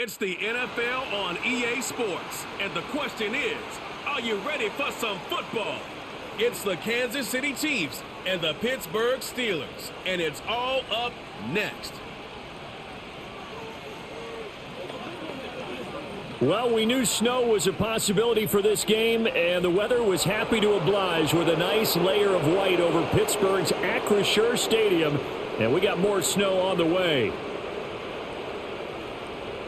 It's the NFL on EA Sports, and the question is, are you ready for some football? It's the Kansas City Chiefs and the Pittsburgh Steelers, and it's all up next. Well, we knew snow was a possibility for this game, and the weather was happy to oblige with a nice layer of white over Pittsburgh's Acrisure Stadium, and we got more snow on the way.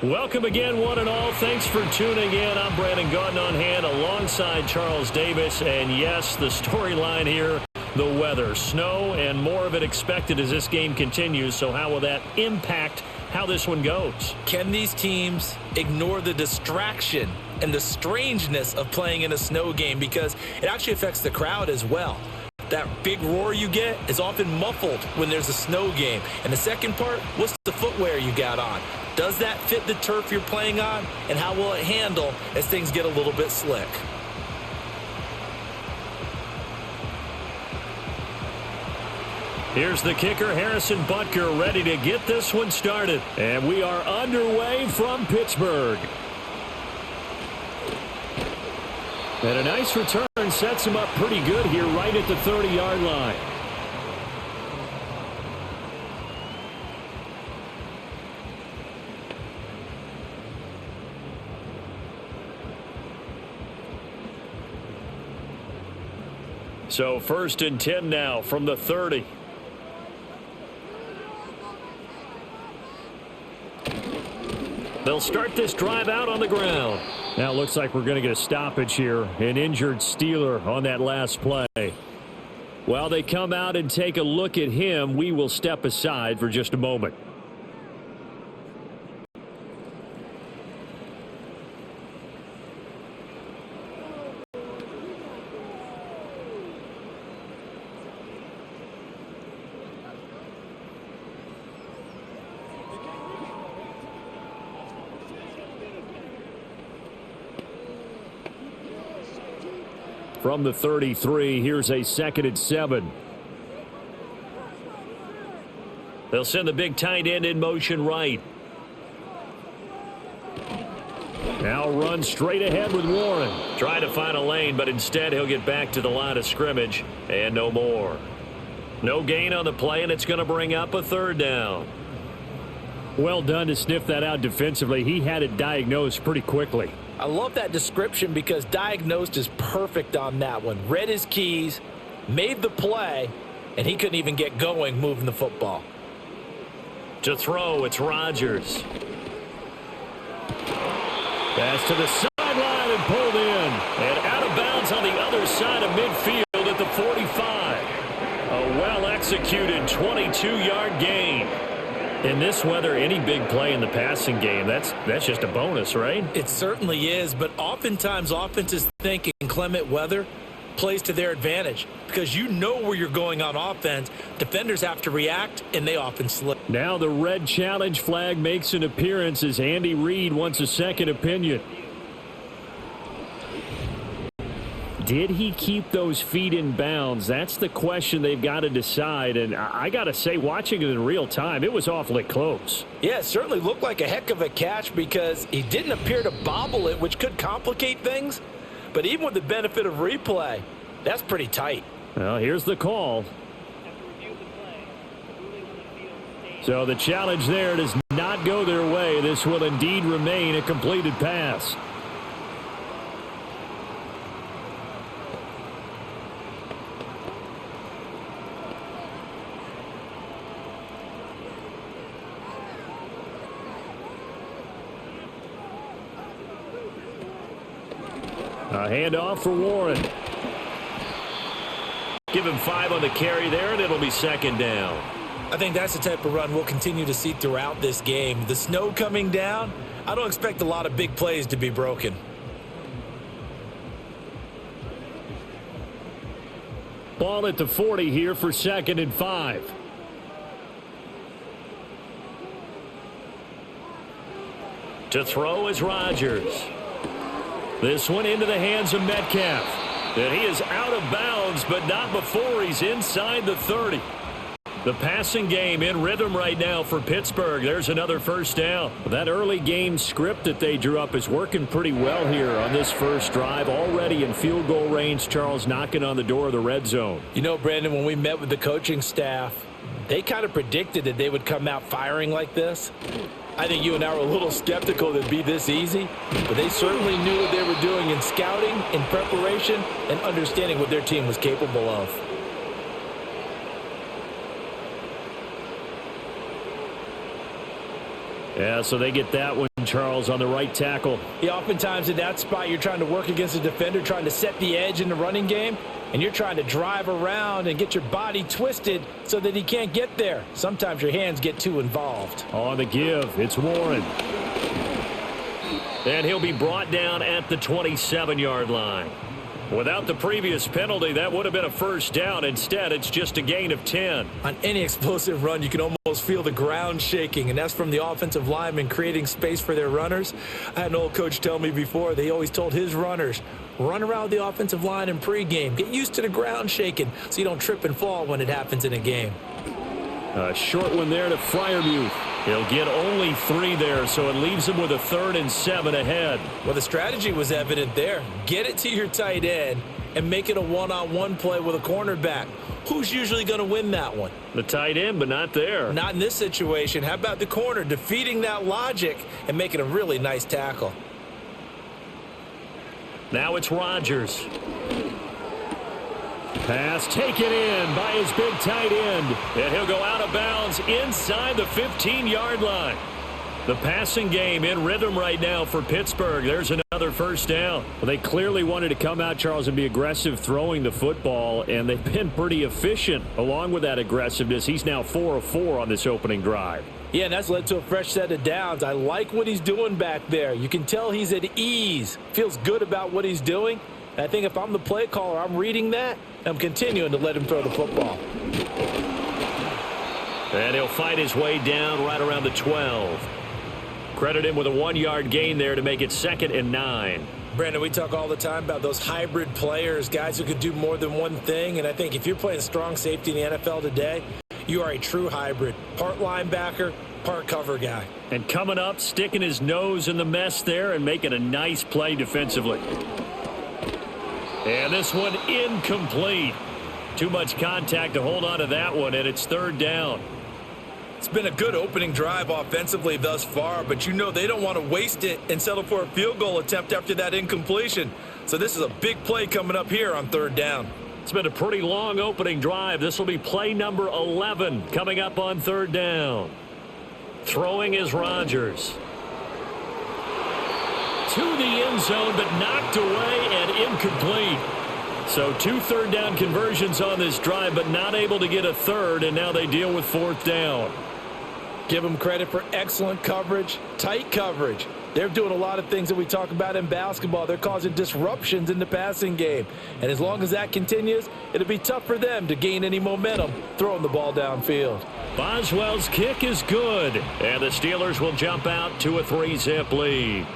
Welcome again, one and all. Thanks for tuning in. I'm Brandon Gaudin on hand alongside Charles Davis. And yes, the storyline here, the weather. Snow and more of it expected as this game continues. So how will that impact how this one goes? Can these teams ignore the distraction and the strangeness of playing in a snow game? Because it actually affects the crowd as well. That big roar you get is often muffled when there's a snow game. And the second part, what's the footwear you got on? Does that fit the turf you're playing on? And how will it handle as things get a little bit slick? Here's the kicker, Harrison Butker, ready to get this one started. And we are underway from Pittsburgh. And a nice return sets him up pretty good here right at the 30-yard line. So 1st and 10 now from the 30. They'll start this drive out on the ground. Now it looks like we're going to get a stoppage here. An injured Steeler on that last play. While they come out and take a look at him, we will step aside for just a moment. From the 33, here's a 2nd and 7. They'll send the big tight end in motion right. Now run straight ahead with Warren. Trying to find a lane, but instead he'll get back to the line of scrimmage and no more. No gain on the play, and it's going to bring up a 3rd down. Well done to sniff that out defensively. He had it diagnosed pretty quickly. I love that description because diagnosed is perfect on that one. Read his keys, made the play, and he couldn't even get going moving the football. To throw, it's Rodgers. Pass to the sideline and pulled in. And out of bounds on the other side of midfield at the 45. A well-executed 22-yard gain. In this weather, any big play in the passing game, that's just a bonus, right? It certainly is, but oftentimes offenses think inclement weather plays to their advantage because you know where you're going on offense. Defenders have to react, and they often slip. Now the red challenge flag makes an appearance as Andy Reid wants a second opinion. Did he keep those feet in bounds? That's the question they've got to decide. And I got to say, watching it in real time, it was awfully close. Yeah, it certainly looked like a heck of a catch because he didn't appear to bobble it, which could complicate things. But even with the benefit of replay, that's pretty tight. Well, here's the call. So the challenge there does not go their way. This will indeed remain a completed pass. A handoff for Warren. Give him 5 on the carry there, and it'll be 2nd down. I think that's the type of run we'll continue to see throughout this game. The snow coming down, I don't expect a lot of big plays to be broken. Ball at the 40 here for 2nd and 5. To throw is Rodgers. This one into the hands of Metcalf. And he is out of bounds, but not before he's inside the 30. The passing game in rhythm right now for Pittsburgh. There's another first down. That early game script that they drew up is working pretty well here on this first drive. Already in field goal range, Charles, knocking on the door of the red zone. You know, Brandon, when we met with the coaching staff, they kind of predicted that they would come out firing like this. I think you and I were a little skeptical that it'd be this easy, but they certainly knew what they were doing in scouting, in preparation, and understanding what their team was capable of. Yeah, so they get that one, Charles, on the right tackle. Yeah, oftentimes in that spot, you're trying to work against a defender, trying to set the edge in the running game, and you're trying to drive around and get your body twisted so that he can't get there. Sometimes your hands get too involved. On the give, it's Warren. And he'll be brought down at the 27-yard line. Without the previous penalty, that would have been a first down. Instead, it's just a gain of 10. On any explosive run, you can almost feel the ground shaking, and that's from the offensive linemen creating space for their runners. I had an old coach tell me before, they always told his runners, run around the offensive line in pregame. Get used to the ground shaking so you don't trip and fall when it happens in a game. A short one there to Freiermuth. He'll get only 3 there, so it leaves him with a 3rd and 7 ahead. Well, the strategy was evident there. Get it to your tight end and make it a one-on-one play with a cornerback. Who's usually going to win that one? The tight end, but not there. Not in this situation. How about the corner defeating that logic and making a really nice tackle? Now it's Rodgers. Pass taken in by his big tight end. And he'll go out of bounds inside the 15-yard line. The passing game in rhythm right now for Pittsburgh. There's another first down. Well, they clearly wanted to come out, Charles, and be aggressive throwing the football, and they've been pretty efficient along with that aggressiveness. He's now 4 of 4 on this opening drive. Yeah, and that's led to a fresh set of downs. I like what he's doing back there. You can tell he's at ease. Feels good about what he's doing. And I think if I'm the play caller, I'm reading that. I'm continuing to let him throw the football. And he'll fight his way down right around the 12. Credit him with a 1-yard gain there to make it 2nd and 9. Brandon, we talk all the time about those hybrid players, guys who could do more than one thing. And I think if you're playing strong safety in the NFL today, you are a true hybrid. Part linebacker, part cover guy. And coming up, sticking his nose in the mess there and making a nice play defensively. And this one incomplete. Too much contact to hold on to that one, and it's 3rd down. It's been a good opening drive offensively thus far, but you know they don't want to waste it and settle for a field goal attempt after that incompletion. So this is a big play coming up here on 3rd down. It's been a pretty long opening drive. This will be play number 11 coming up on 3rd down. Throwing is Rodgers. To the end zone, but knocked away and incomplete. So 2 3rd down conversions on this drive, but not able to get a 3rd, and now they deal with 4th down. Give them credit for excellent coverage, tight coverage. They're doing a lot of things that we talk about in basketball. They're causing disruptions in the passing game. And as long as that continues, it'll be tough for them to gain any momentum throwing the ball downfield. Boswell's kick is good, and the Steelers will jump out to a 3-zip lead.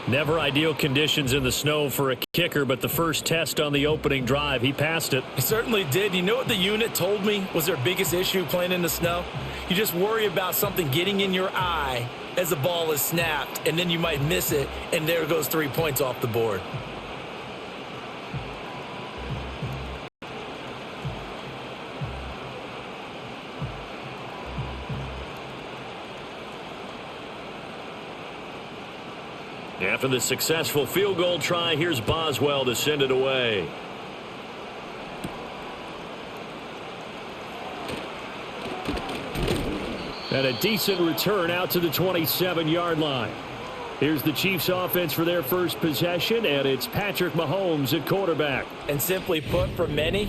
Never ideal conditions in the snow for a kicker, but the first test on the opening drive, he passed it. He certainly did. You know what the unit told me was their biggest issue playing in the snow? You just worry about something getting in your eye as the ball is snapped, and then you might miss it, and there goes 3 points off the board. After the successful field goal try, here's Boswell to send it away. And a decent return out to the 27-yard line. Here's the Chiefs offense for their first possession, and it's Patrick Mahomes at quarterback. And simply put, for many,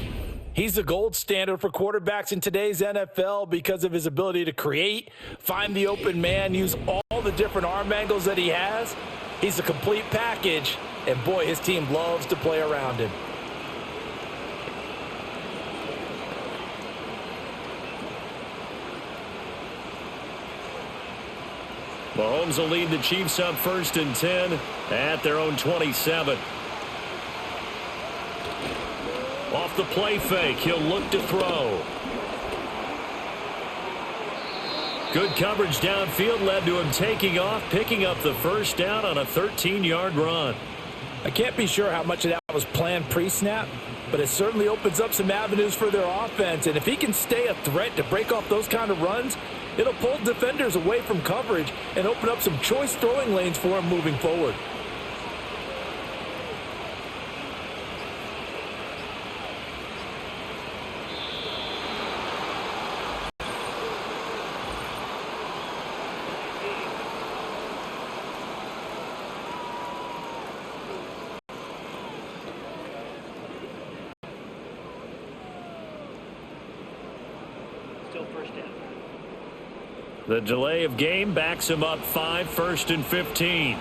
he's the gold standard for quarterbacks in today's NFL because of his ability to create, find the open man, use all the different arm angles that he has. He's a complete package, and boy, his team loves to play around him. Mahomes will lead the Chiefs up 1st and 10 at their own 27. Off the play fake, he'll look to throw. Good coverage downfield led to him taking off, picking up the first down on a 13-yard run. I can't be sure how much of that was planned pre-snap, but it certainly opens up some avenues for their offense. And if he can stay a threat to break off those kind of runs, it'll pull defenders away from coverage and open up some choice throwing lanes for him moving forward. The delay of game backs him up 5, 1st and 15.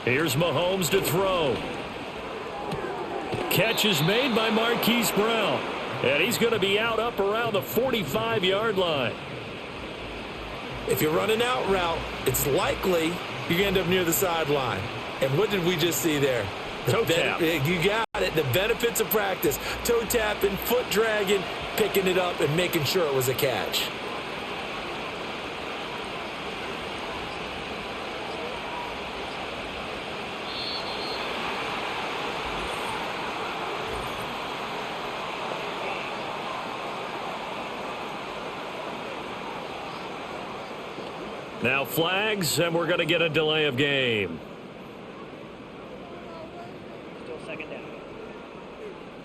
Here's Mahomes to throw. Catch is made by Marquise Brown. And he's going to be out up around the 45-yard line. If you're running out route, it's likely you're going to end up near the sideline. And what did we just see there? Toe tap. You got it. The benefits of practice. Toe tapping, foot dragging, picking it up, and making sure it was a catch. Now flags, and we're going to get a delay of game.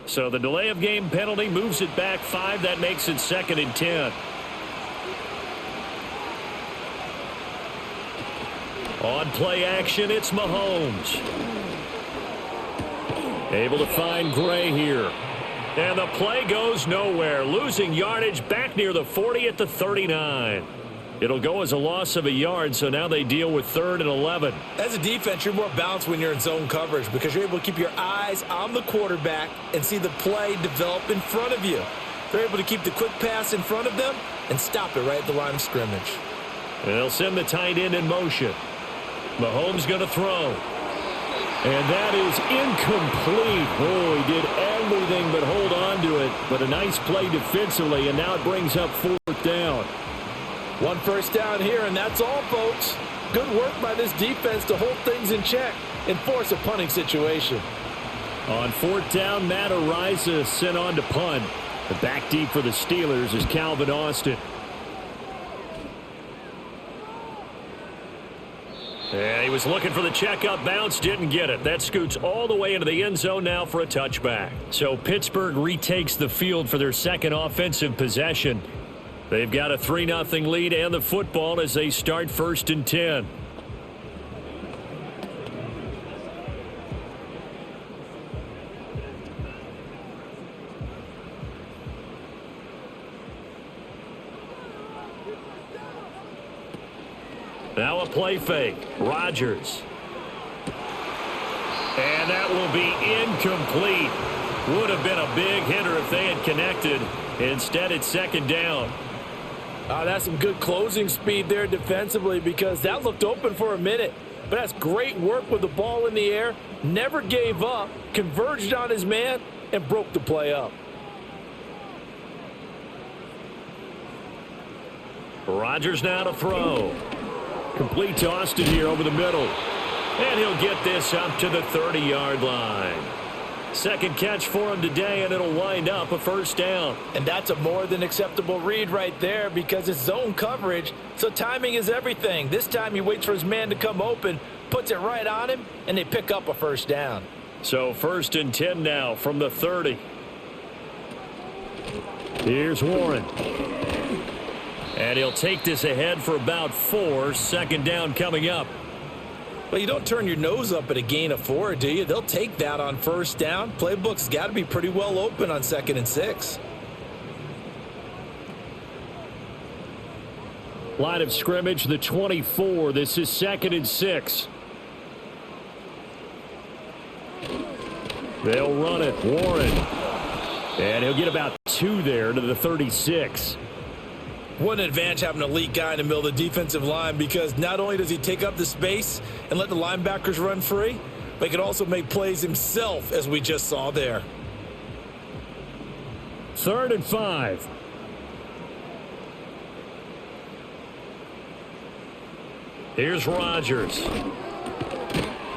So the delay of game penalty moves it back 5. That makes it 2nd and 10. On play action, it's Mahomes. Able to find Gray here. And the play goes nowhere. Losing yardage back near the 40 at the 39. It'll go as a loss of a yard, so now they deal with 3rd and 11. As a defense, you're more balanced when you're in zone coverage because you're able to keep your eyes on the quarterback and see the play develop in front of you. They're able to keep the quick pass in front of them and stop it right at the line of scrimmage. And they'll send the tight end in motion. Mahomes going to throw. And that is incomplete. Oh, he did everything but hold on to it. But a nice play defensively, and now it brings up 4th down. 1 first down here, and that's all, folks. Good work by this defense to hold things in check and force a punting situation. On 4th down, Matt Ariza sent on to punt. The back deep for the Steelers is Calvin Austin. And he was looking for the checkup bounce, didn't get it. That scoots all the way into the end zone now for a touchback. So Pittsburgh retakes the field for their second offensive possession. They've got a 3-0 lead and the football as they start 1st and 10. Now a play fake. Rodgers. And that will be incomplete. Would have been a big hitter if they had connected. Instead, it's 2nd down. That's some good closing speed there defensively because that looked open for a minute. But that's great work with the ball in the air. Never gave up, converged on his man, and broke the play up. Rodgers now to throw. Complete to Austin here over the middle. And he'll get this up to the 30-yard line. Second catch for him today, and it'll wind up a 1st down. And that's a more than acceptable read right there because it's zone coverage, so timing is everything. This time he waits for his man to come open, puts it right on him, and they pick up a 1st down. So 1st and 10 now from the 30. Here's Warren. And he'll take this ahead for about 4. 2nd down coming up. Well, you don't turn your nose up at a gain of 4, do you? They'll take that on 1st down. Playbook's got to be pretty well open on 2nd and 6. Line of scrimmage, the 24. This is 2nd and 6. They'll run it. Warren. And he'll get about 2 there to the 36. What an advantage having an elite guy in the middle of the defensive line because not only does he take up the space and let the linebackers run free, but he can also make plays himself, as we just saw there. 3rd and 5. Here's Rodgers.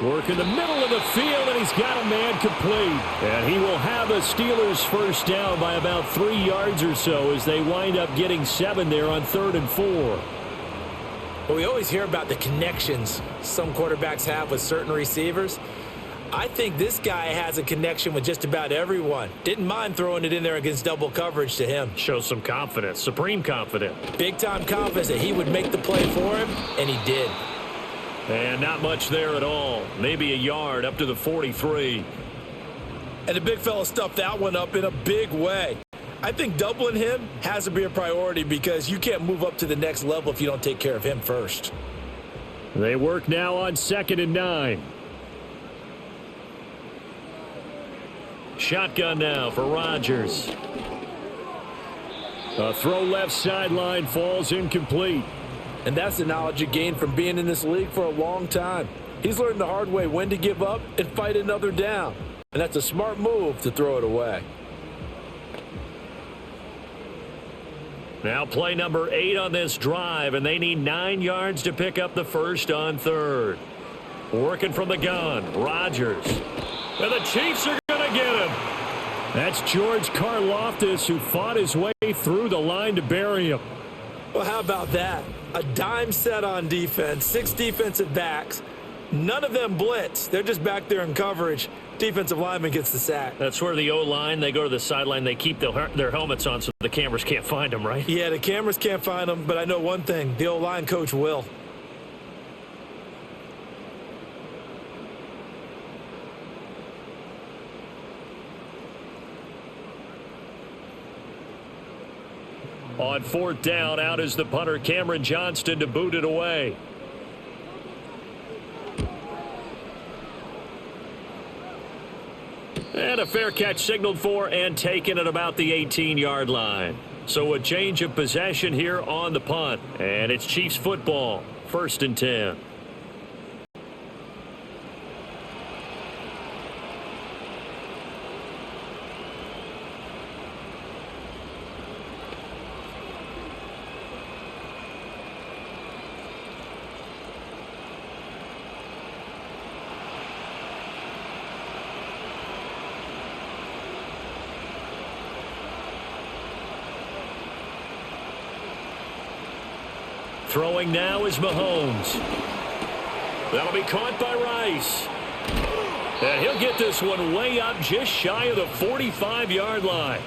Working the middle of the field, and he's got a man complete. And he will have a Steelers first down by about 3 yards or so as they wind up getting 7 there on 3rd and 4. Well, we always hear about the connections some quarterbacks have with certain receivers. I think this guy has a connection with just about everyone. Didn't mind throwing it in there against double coverage to him. Shows some confidence, supreme confidence. Big-time confidence that he would make the play for him, and he did. And not much there at all. Maybe a yard up to the 43. And the big fella stuffed that one up in a big way. I think doubling him has to be a priority because you can't move up to the next level if you don't take care of him first. They work now on 2nd and 9. Shotgun now for Rodgers. A throw left sideline falls incomplete. And that's the knowledge you gain from being in this league for a long time. He's learned the hard way when to give up and fight another down. And that's a smart move to throw it away. Now play number 8 on this drive, and they need 9 yards to pick up the first on 3rd. Working from the gun, Rodgers. And the Chiefs are going to get him. That's George Karlaftis, who fought his way through the line to bury him. Well, how about that? A dime set on defense, 6 defensive backs. None of them blitz. They're just back there in coverage. Defensive lineman gets the sack. That's where the O-line, they go to the sideline, they keep their helmets on so the cameras can't find them, right? Yeah, the cameras can't find them, but I know one thing. The O-line coach will. On 4th down, out is the punter, Cameron Johnston, to boot it away. And a fair catch signaled for and taken at about the 18-yard line. So a change of possession here on the punt. And it's Chiefs football, 1st and 10. Throwing now is Mahomes. That'll be caught by Rice. And he'll get this one way up just shy of the 45-yard line.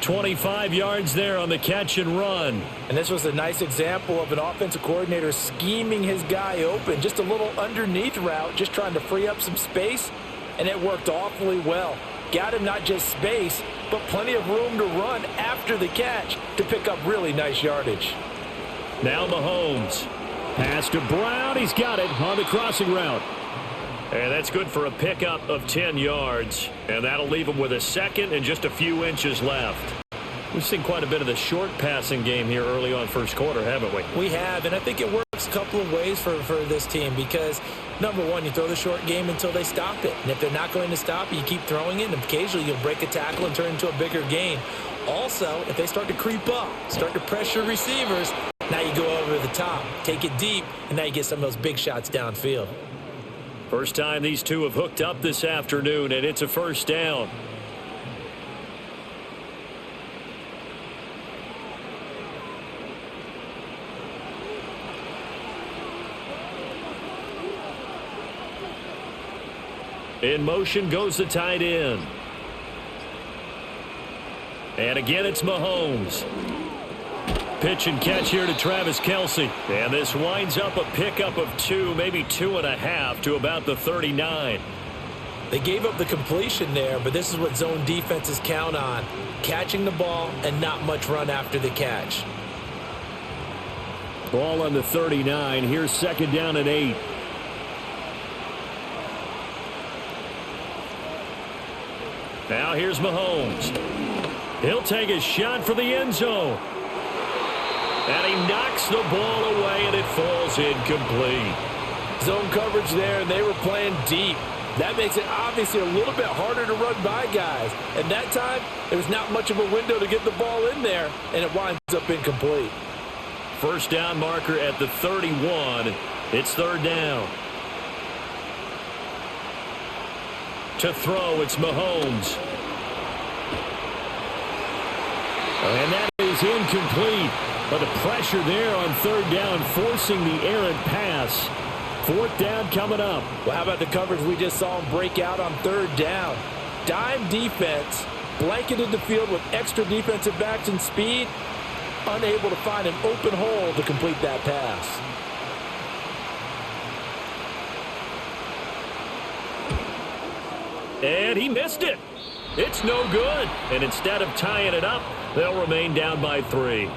25 yards there on the catch and run. And this was a nice example of an offensive coordinator scheming his guy open. Just a little underneath route, just trying to free up some space. And it worked awfully well. Got him not just space, but plenty of room to run after the catch to pick up really nice yardage. Now Mahomes. Pass to Brown. He's got it on the crossing route. And that's good for a pickup of 10 yards. And that'll leave him with a second and just a few inches left. We've seen quite a bit of the short passing game here early on first quarter, haven't we? We have, and I think it works a couple of ways for this team because, number one, you throw the short game until they stop it. And if they're not going to stop it, you keep throwing it, and occasionally you'll break a tackle and turn it into a bigger gain. Also, if they start to creep up, start to pressure receivers, now you go over the top, take it deep, and now you get some of those big shots downfield. First time these two have hooked up this afternoon, and it's a first down. In motion goes the tight end. And again, it's Mahomes. Pitch and catch here to Travis Kelce. And this winds up a pickup of 2, maybe 2.5 to about the 39. They gave up the completion there, but this is what zone defenses count on. Catching the ball and not much run after the catch. Ball on the 39. Here's 2nd down and 8. Now here's Mahomes. He'll take a shot for the end zone. And he knocks the ball away, and it falls incomplete. Zone coverage there, and they were playing deep. That makes it obviously a little bit harder to run by guys. And that time, there was not much of a window to get the ball in there, and it winds up incomplete. First down marker at the 31. It's third down. To throw, it's Mahomes. And that is incomplete. But the pressure there on third down, forcing the errant pass. Fourth down coming up. Well, how about the coverage we just saw him break out on third down? Dime defense, blanketed the field with extra defensive backs and speed, unable to find an open hole to complete that pass. And he missed it. It's no good. And instead of tying it up, they'll remain down by 3.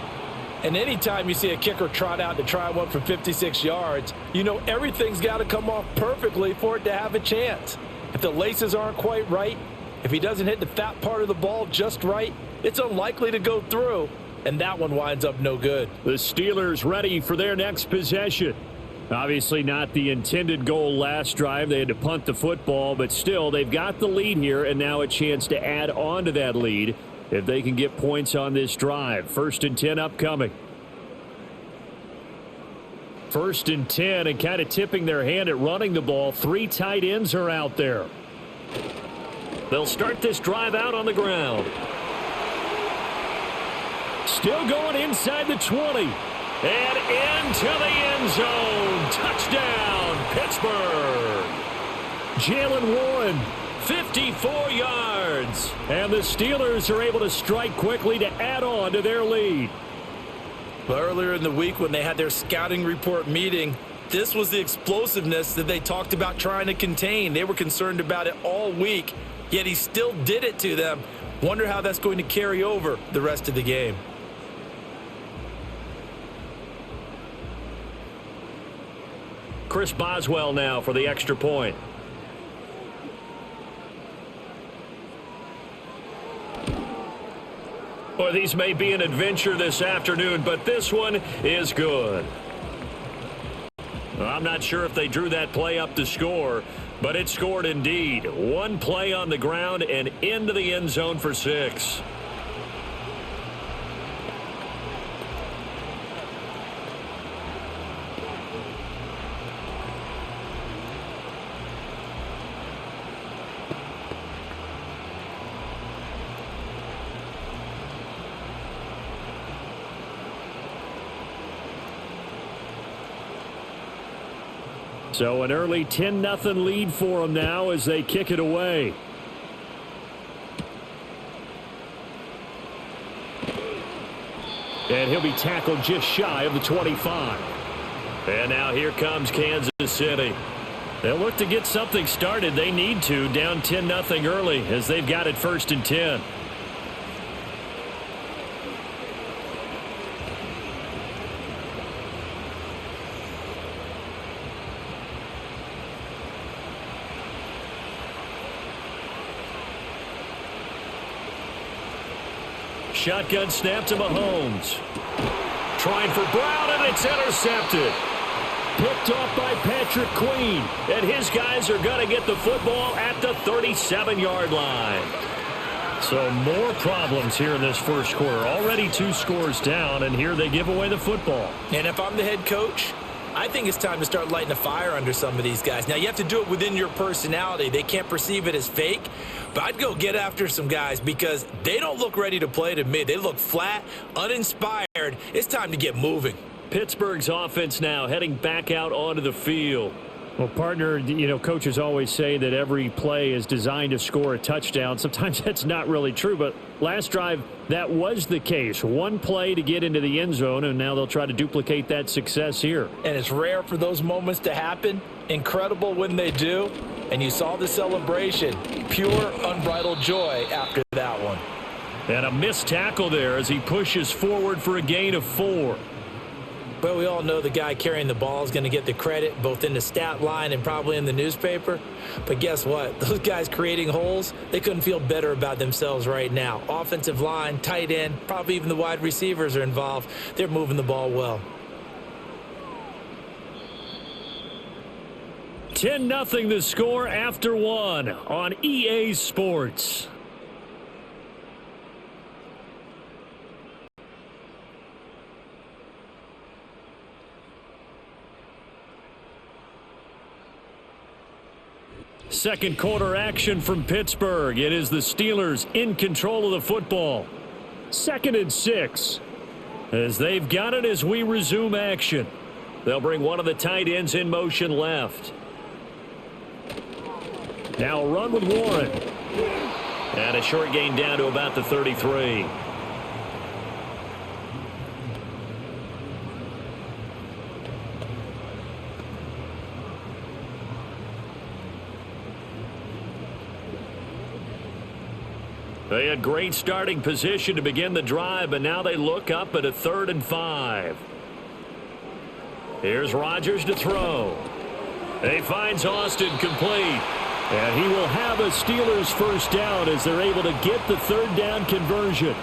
And anytime you see a kicker trot out to try one from 56 yards, you know everything's got to come off perfectly for it to have a chance. If the laces aren't quite right, if he doesn't hit the fat part of the ball just right, it's unlikely to go through. And that one winds up no good. The Steelers ready for their next possession. Obviously not the intended goal last drive. They had to punt the football, but still they've got the lead here and now a chance to add on to that lead if they can get points on this drive. 1st and 10 upcoming. 1st and 10 and kind of tipping their hand at running the ball. 3 tight ends are out there. They'll start this drive out on the ground. Still going inside the 20. And into the end zone. Touchdown, Pittsburgh. Jalen Warren, 54 yards. And the Steelers are able to strike quickly to add on to their lead. Well, earlier in the week when they had their scouting report meeting, this was the explosiveness that they talked about trying to contain. They were concerned about it all week, yet he still did it to them. Wonder how that's going to carry over the rest of the game. Chris Boswell now for the extra point. Well, these may be an adventure this afternoon, but this one is good. I'm not sure if they drew that play up to score, but it scored indeed. One play on the ground and into the end zone for 6. So an early 10-0 lead for them now as they kick it away. And he'll be tackled just shy of the 25. And now here comes Kansas City. They'll look to get something started. They need to, down 10-0 early as they've got it 1st and 10. Shotgun snap to Mahomes. Trying for Brown, and it's intercepted. Picked off by Patrick Queen. And his guys are going to get the football at the 37-yard line. So more problems here in this first quarter. Already 2 scores down, and here they give away the football. And if I'm the head coach, I think it's time to start lighting a fire under some of these guys. Now, you have to do it within your personality. They can't perceive it as fake. But I'd go get after some guys because they don't look ready to play to me. They look flat, uninspired. It's time to get moving. Pittsburgh's offense now heading back out onto the field. Well, partner, you know, coaches always say that every play is designed to score a touchdown. Sometimes that's not really true, but last drive, that was the case. One play to get into the end zone, and now they'll try to duplicate that success here. And it's rare for those moments to happen. Incredible when they do. And you saw the celebration. Pure, unbridled joy after that one. And a missed tackle there as he pushes forward for a gain of 4. Well, we all know the guy carrying the ball is going to get the credit both in the stat line and probably in the newspaper. But guess what? Those guys creating holes, they couldn't feel better about themselves right now. Offensive line, tight end, probably even the wide receivers are involved. They're moving the ball well. 10-0 the score after 1 on EA Sports. Second quarter action from Pittsburgh. It is the Steelers in control of the football. 2nd and 6. As they've got it as we resume action. They'll bring one of the tight ends in motion left. Now run with Warren. And a short gain down to about the 33. They had great starting position to begin the drive, but now they look up at a 3rd and 5. Here's Rodgers to throw. He finds Austin complete. And he will have a Steelers first down as they're able to get the 3rd down conversion.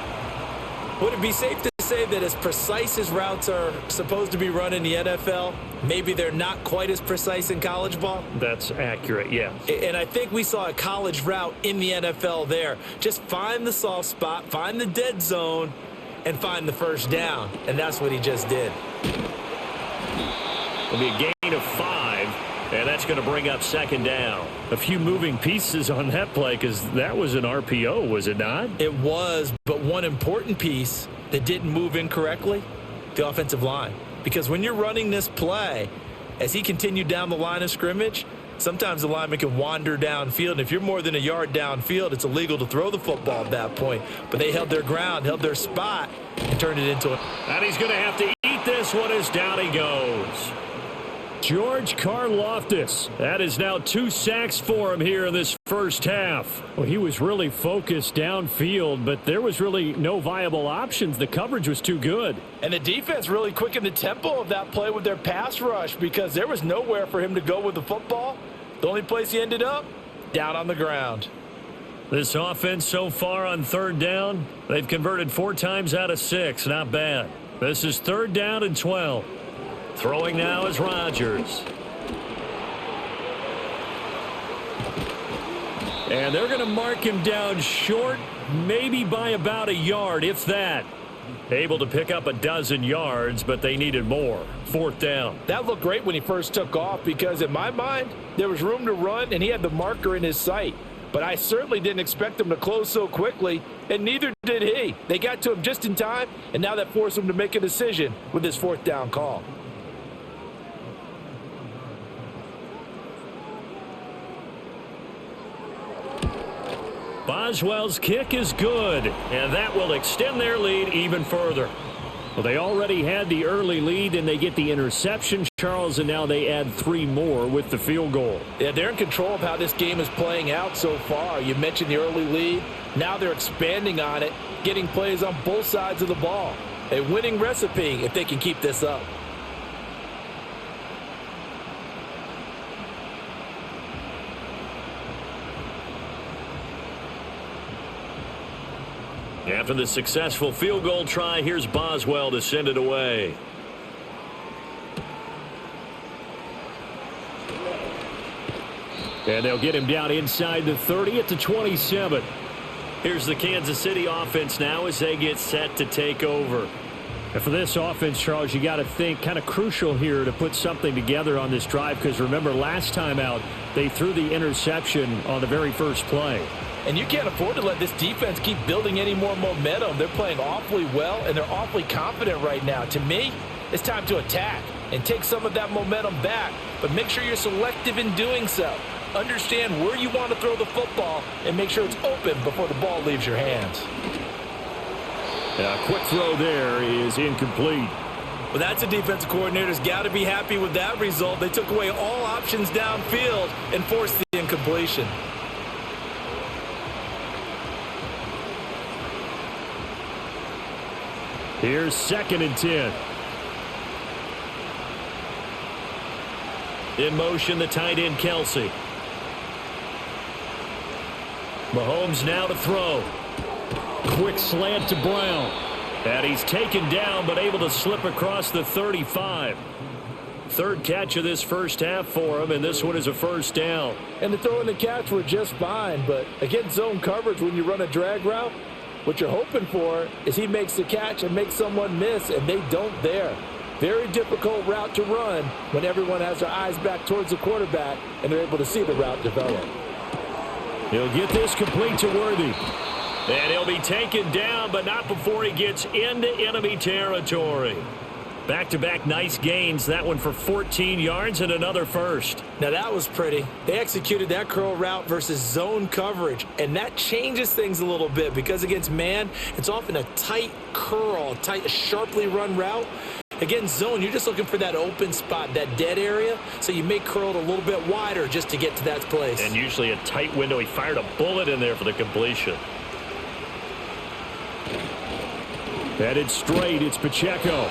Would it be safe to say that as precise as routes are supposed to be run in the NFL, maybe they're not quite as precise in college ball? That's accurate, yes. And I think we saw a college route in the NFL there. Just find the soft spot, find the dead zone, and find the first down. And that's what he just did. It'll be a gain of 5, and that's going to bring up 2nd down. A few moving pieces on that play because that was an RPO, was it not? It was, but one important piece that didn't move incorrectly, the offensive line. Because when you're running this play, as he continued down the line of scrimmage, sometimes the lineman can wander downfield. And if you're more than a yard downfield, it's illegal to throw the football at that point. But they held their ground, held their spot, and turned it into a... And he's going to have to eat this one as down he goes. George Karlaftis. That is now 2 sacks for him here in this first half. Well, he was really focused downfield, but there was really no viable options. The coverage was too good. And the defense really quickened the tempo of that play with their pass rush because there was nowhere for him to go with the football. The only place he ended up, down on the ground. This offense so far on 3rd down, they've converted 4 times out of 6. Not bad. This is 3rd down and 12. Throwing now is Rodgers. And they're going to mark him down short, maybe by about a yard, if that. Able to pick up a dozen yards, but they needed more. 4th down. That looked great when he first took off because in my mind, there was room to run and he had the marker in his sight. But I certainly didn't expect him to close so quickly, and neither did he. They got to him just in time, and now that forced him to make a decision with his 4th down call. Boswell's kick is good, and that will extend their lead even further. Well, they already had the early lead, and they get the interception, Charles, and now they add 3 more with the field goal. Yeah, they're in control of how this game is playing out so far. You mentioned the early lead. Now they're expanding on it, getting plays on both sides of the ball. A winning recipe if they can keep this up. After the successful field goal try, here's Boswell to send it away. And they'll get him down inside the 30 at the 27. Here's the Kansas City offense now as they get set to take over. And for this offense, Charles, you got to think kind of crucial here to put something together on this drive because remember last time out they threw the interception on the very first play. And you can't afford to let this defense keep building any more momentum. They're playing awfully well, and they're awfully confident right now. To me, it's time to attack and take some of that momentum back, but make sure you're selective in doing so. Understand where you want to throw the football and make sure it's open before the ball leaves your hands. A quick throw there is incomplete. Well, that's a defensive coordinator's got to be happy with that result. They took away all options downfield and forced the incompletion. Here's 2nd and 10. In motion, the tight end, Kelsey. Mahomes now to throw. Quick slant to Brown. And he's taken down, but able to slip across the 35. 3rd catch of this first half for him, and this one is a first down. And the throw and the catch were just fine, but against zone coverage when you run a drag route, what you're hoping for is he makes the catch and makes someone miss, and they don't there. Very difficult route to run when everyone has their eyes back towards the quarterback and they're able to see the route develop. He'll get this complete to Worthy. And he'll be taken down, but not before he gets into enemy territory. Back-to-back nice gains. That one for 14 yards and another first. Now that was pretty. They executed that curl route versus zone coverage, and that changes things a little bit because against man, it's often a tight curl, tight, sharply run route. Against zone, you're just looking for that open spot, that dead area, so you may curl it a little bit wider just to get to that place. And usually a tight window. He fired a bullet in there for the completion. Headed straight, it's Pacheco.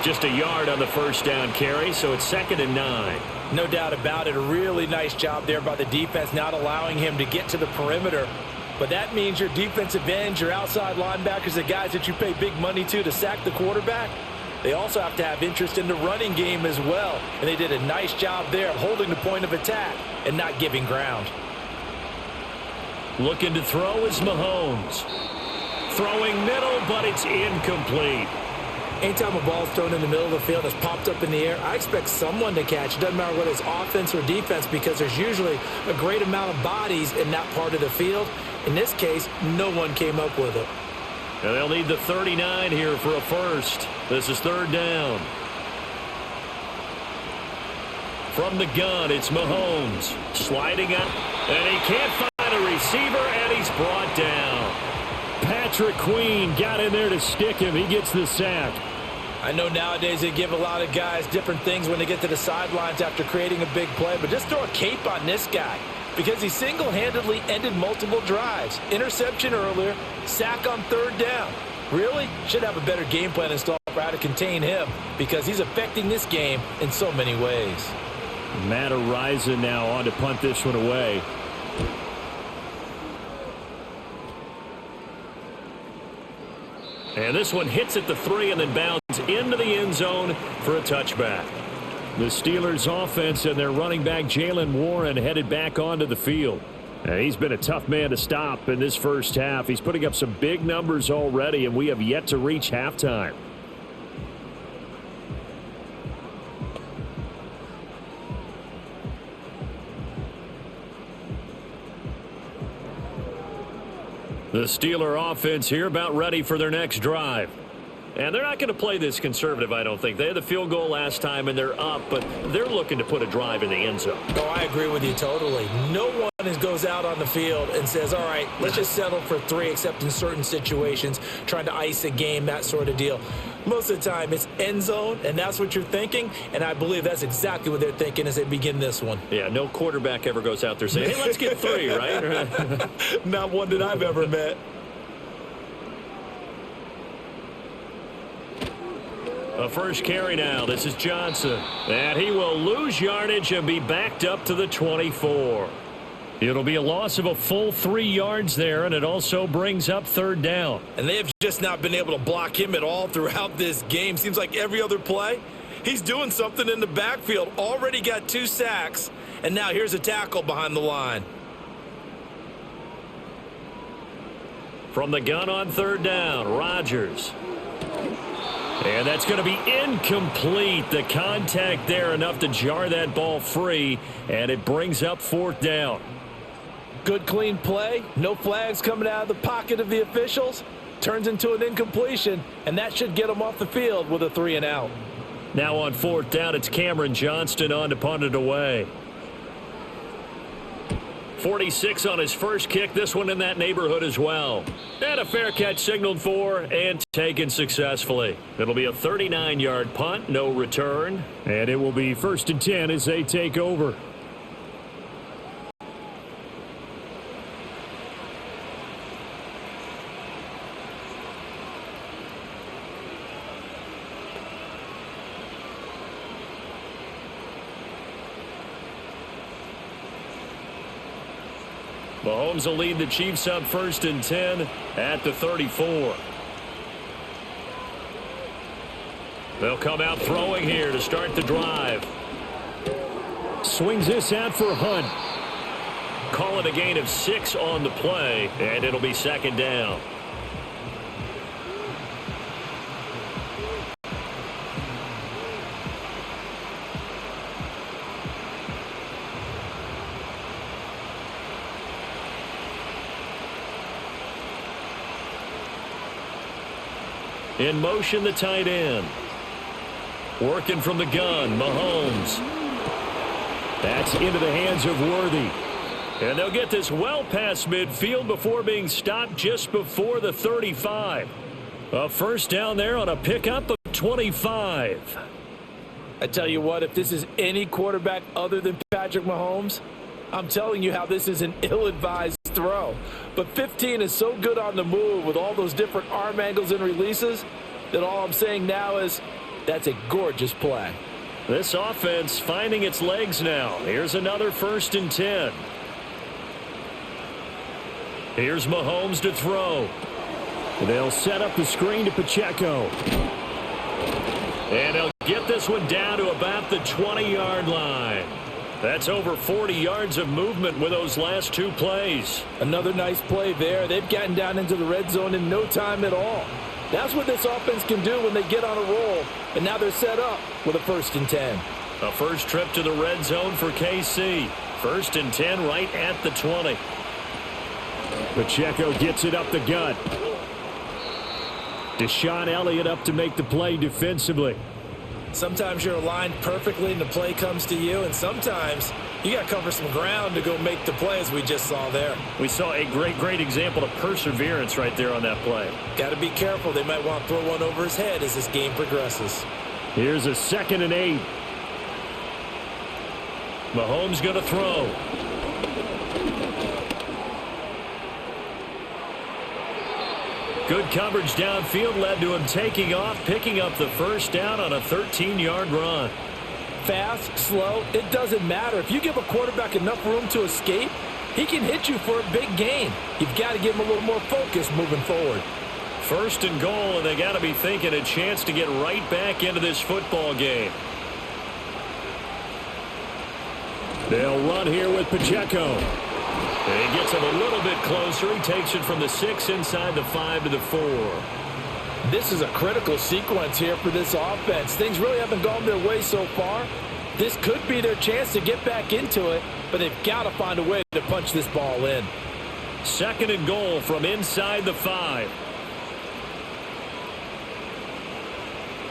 Just a yard on the first down carry, so it's 2nd and 9. No doubt about it. A really nice job there by the defense, not allowing him to get to the perimeter. But that means your defensive ends, your outside linebackers, the guys that you pay big money to sack the quarterback, they also have to have interest in the running game as well. And they did a nice job there of holding the point of attack and not giving ground. Looking to throw is Mahomes. Throwing middle, but it's incomplete. Anytime a ball is thrown in the middle of the field and it's popped up in the air, I expect someone to catch. It doesn't matter whether it's offense or defense because there's usually a great amount of bodies in that part of the field. In this case, no one came up with it. And they'll need the 39 here for a first. This is 3rd down. From the gun, it's Mahomes. Sliding up, and he can't find a receiver, and he's brought down. Patrick Queen got in there to stick him. He gets the sack. I know nowadays they give a lot of guys different things when they get to the sidelines after creating a big play, but just throw a cape on this guy because he single-handedly ended multiple drives. Interception earlier, sack on 3rd down. Really? Should have a better game plan installed for how to contain him because he's affecting this game in so many ways. Matt Ariza now on to punt this one away. And this one hits at the 3 and then bounds into the end zone for a touchback. The Steelers offense and their running back Jaylen Warren headed back onto the field. And he's been a tough man to stop in this first half. He's putting up some big numbers already, and we have yet to reach halftime. The Steeler offense here about ready for their next drive. And they're not going to play this conservative, I don't think. They had the field goal last time, and they're up, but they're looking to put a drive in the end zone. Oh, I agree with you totally. No one goes out on the field and says, all right, let's just settle for 3, except in certain situations, trying to ice a game, that sort of deal. Most of the time, it's end zone, and that's what you're thinking, and I believe that's exactly what they're thinking as they begin this one. Yeah, no quarterback ever goes out there saying, hey, let's get 3, right? Not one that I've ever met. A first carry now. This is Johnson. And he will lose yardage and be backed up to the 24. It'll be a loss of a full 3 yards there, and it also brings up 3rd down. And they have just not been able to block him at all throughout this game. Seems like every other play, he's doing something in the backfield. Already got 2 sacks, and now here's a tackle behind the line. From the gun on 3rd down, Rodgers. And that's going to be incomplete. The contact there enough to jar that ball free, and it brings up 4th down. Good clean play. No flags coming out of the pocket of the officials. Turns into an incompletion, and that should get them off the field with a 3 and out. Now on 4th down, it's Cameron Johnston on to punt it away. 46 on his first kick. This one in that neighborhood as well. And a fair catch signaled for and taken successfully. It'll be a 39-yard punt, no return. And it will be 1st and 10 as they take over. Mahomes will lead the Chiefs up 1st and 10 at the 34. They'll come out throwing here to start the drive. Swings this out for Hunt. Call it a gain of 6 on the play, and it'll be 2nd down. In motion, the tight end. Working from the gun, Mahomes. That's into the hands of Worthy. And they'll get this well past midfield before being stopped just before the 35. A first down there on a pickup of 25. I tell you what, if this is any quarterback other than Patrick Mahomes, I'm telling you how this is an ill-advised throw. But 15 is so good on the move with all those different arm angles and releases that all I'm saying now is that's a gorgeous play. This offense finding its legs now. Here's another 1st and 10. Here's Mahomes to throw. They'll set up the screen to Pacheco. And they'll get this one down to about the 20-yard line. That's over 40 yards of movement with those last 2 plays. Another nice play there. They've gotten down into the red zone in no time at all. That's what this offense can do when they get on a roll. And now they're set up with a 1st and 10. A first trip to the red zone for KC. 1st and 10 right at the 20. Pacheco gets it up the gut. Deshaun Elliott up to make the play defensively. Sometimes you're aligned perfectly and the play comes to you, and sometimes you got to cover some ground to go make the play, as we just saw there. We saw a great example of perseverance right there on that play. Got to be careful. They might want to throw one over his head as this game progresses. Here's a 2nd and 8. Mahomes going to throw. Good coverage downfield led to him taking off, picking up the first down on a 13-yard run. Fast, slow, it doesn't matter. If you give a quarterback enough room to escape, he can hit you for a big gain. You've got to give him a little more focus moving forward. 1st and goal, and they got to be thinking a chance to get right back into this football game. They'll run here with Pacheco. And he gets him a little bit closer. He takes it from the 6 inside the 5 to the 4. This is a critical sequence here for this offense. Things really haven't gone their way so far. This could be their chance to get back into it, but they've got to find a way to punch this ball in. 2nd and goal from inside the 5.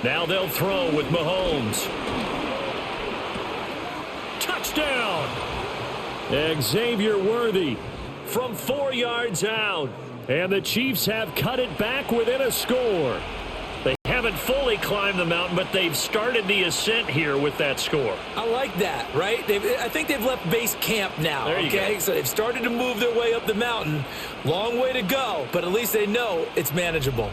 Now they'll throw with Mahomes. Touchdown! Xavier Worthy from 4 yards out. And the Chiefs have cut it back within a score. They haven't fully climbed the mountain, but they've started the ascent here with that score. I like that, right? I think they've left base camp now. There you go. So they've started to move their way up the mountain. Long way to go, but at least they know it's manageable.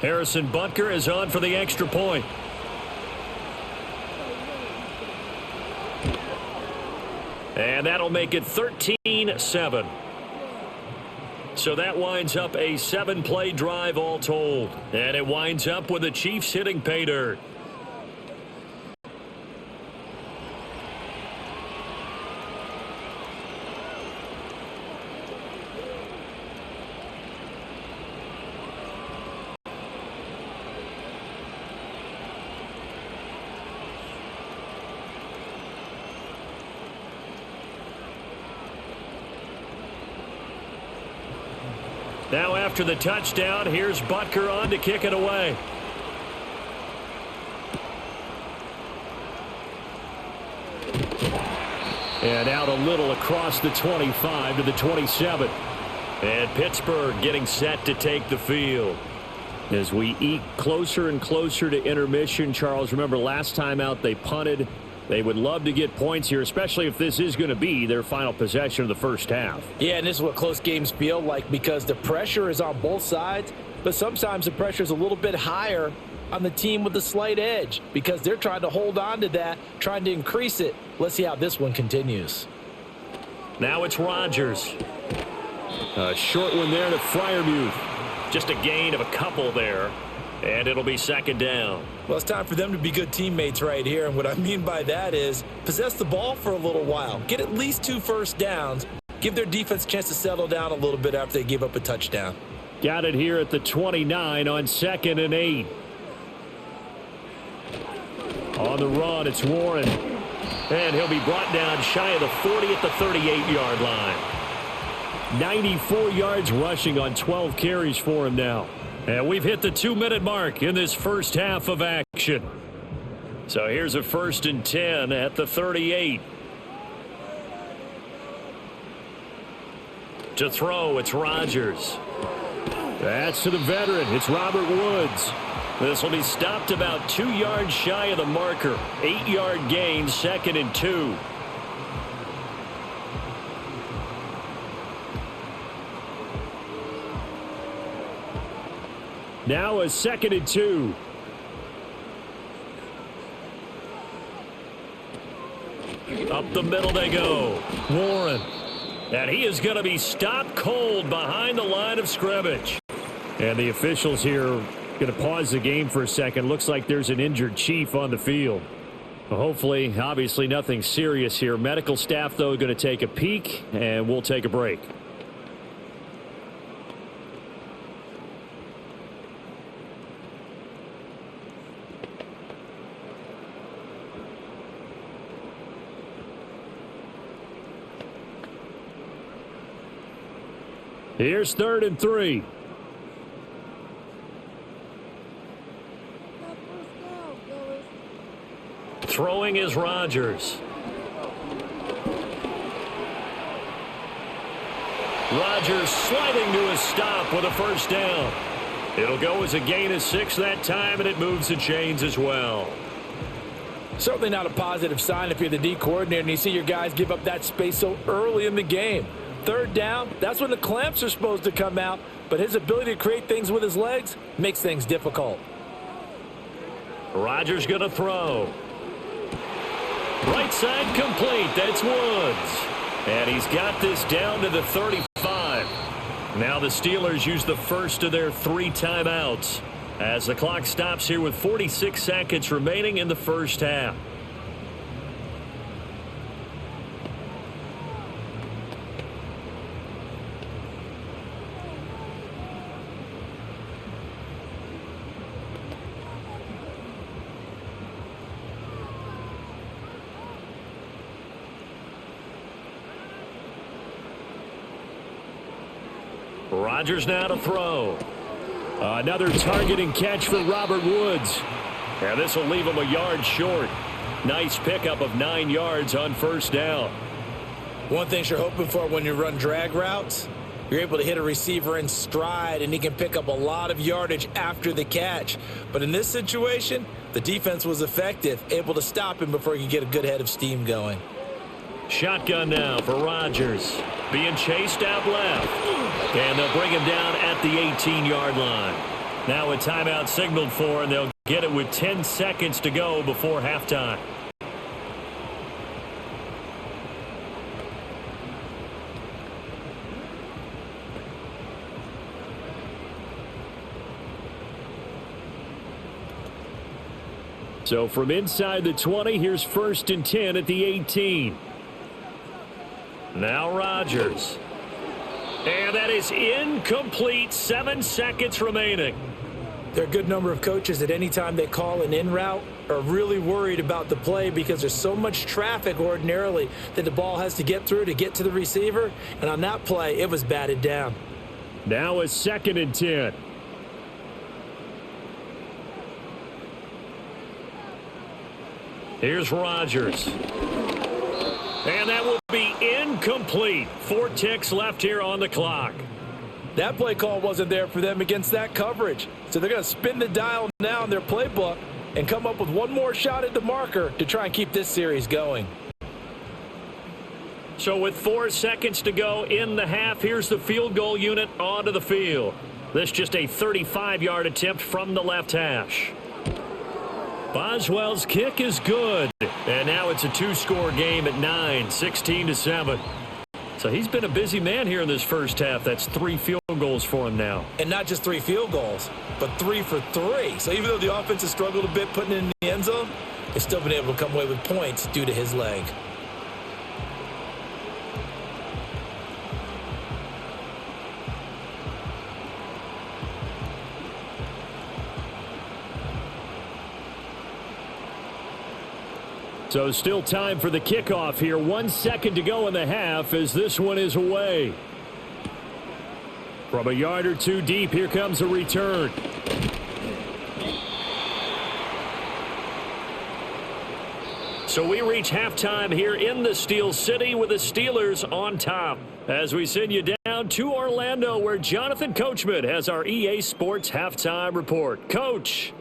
Harrison Butker is on for the extra point. And that'll make it 13-7. So that winds up a 7-play drive all told. And it winds up with the Chiefs hitting pay dirt. Now after the touchdown, here's Butker on to kick it away. And out a little across the 25 to the 27. And Pittsburgh getting set to take the field. As we eke closer and closer to intermission, Charles, remember last time out they punted. They would love to get points here, especially if this is going to be their final possession of the first half. Yeah, and this is what close games feel like because the pressure is on both sides, but sometimes the pressure is a little bit higher on the team with the slight edge because they're trying to hold on to that, trying to increase it. Let's see how this one continues. Now it's Rodgers. A short one there to Freiermuth. Just a gain of a couple there. And it'll be 2nd down. Well, it's time for them to be good teammates right here. And what I mean by that is possess the ball for a little while. Get at least 2 first downs. Give their defense a chance to settle down a little bit after they give up a touchdown. Got it here at the 29 on 2nd and 8. On the run, it's Warren. And he'll be brought down shy of the 40 at the 38-yard line. 94 yards rushing on 12 carries for him now. And we've hit the 2-minute mark in this first half of action. So here's a 1st and 10 at the 38. To throw, it's Rodgers. That's to the veteran. It's Robert Woods. This will be stopped about 2 yards shy of the marker. 8-yard gain, 2nd and 2. Now a 2nd and 2. Up the middle they go. Warren. And he is going to be stopped cold behind the line of scrimmage. And the officials here going to pause the game for a second. Looks like there's an injured Chief on the field. Well, hopefully, obviously nothing serious here. Medical staff, though, going to take a peek, and we'll take a break. Here's 3rd and 3. Throwing is Rodgers. Rodgers sliding to a stop with a 1st down. It'll go as a gain of 6 that time, and it moves the chains as well. Certainly not a positive sign if you're the D coordinator and you see your guys give up that space so early in the game. 3rd down, that's when the clamps are supposed to come out, but his ability to create things with his legs makes things difficult. Rodgers going to throw. Right side complete. That's Woods. And he's got this down to the 35. Now the Steelers use the first of their 3 timeouts as the clock stops here with 46 seconds remaining in the first half. Rodgers now to throw. Another target and catch for Robert Woods. And this will leave him a yard short. Nice pickup of 9 yards on 1st down. One thing you're hoping for when you run drag routes, you're able to hit a receiver in stride and he can pick up a lot of yardage after the catch. But in this situation, the defense was effective, able to stop him before he could get a good head of steam going. Shotgun now for Rodgers. Being chased out left. And they'll bring him down at the 18-yard line. Now a timeout signaled for, and they'll get it with 10 seconds to go before halftime. So from inside the 20, here's 1st and 10 at the 18. Now Rodgers. And that is incomplete. 7 seconds remaining. There are a good number of coaches that any time they call an in route are really worried about the play because there's so much traffic ordinarily that the ball has to get through to get to the receiver. And on that play, it was batted down. Now a 2nd and 10. Here's Rodgers. And that will be incomplete. 4 ticks left here on the clock. That play call wasn't there for them against that coverage. So they're going to spin the dial now in their playbook and come up with one more shot at the marker to try and keep this series going. So with 4 seconds to go in the half, here's the field goal unit onto the field. This just a 35-yard attempt from the left hash. Boswell's kick is good. And now it's a 2-score game at 9, 16-7. So he's been a busy man here in this first half. That's 3 field goals for him now. And not just 3 field goals, but 3 for 3. So even though the offense has struggled a bit putting it in the end zone, they've still been able to come away with points due to his leg. So still time for the kickoff here. 1 second to go in the half as this one is away. From a yard or two deep, here comes a return. So we reach halftime here in the Steel City with the Steelers on top. As we send you down to Orlando, where Jonathan Coachman has our EA Sports halftime report. Coach.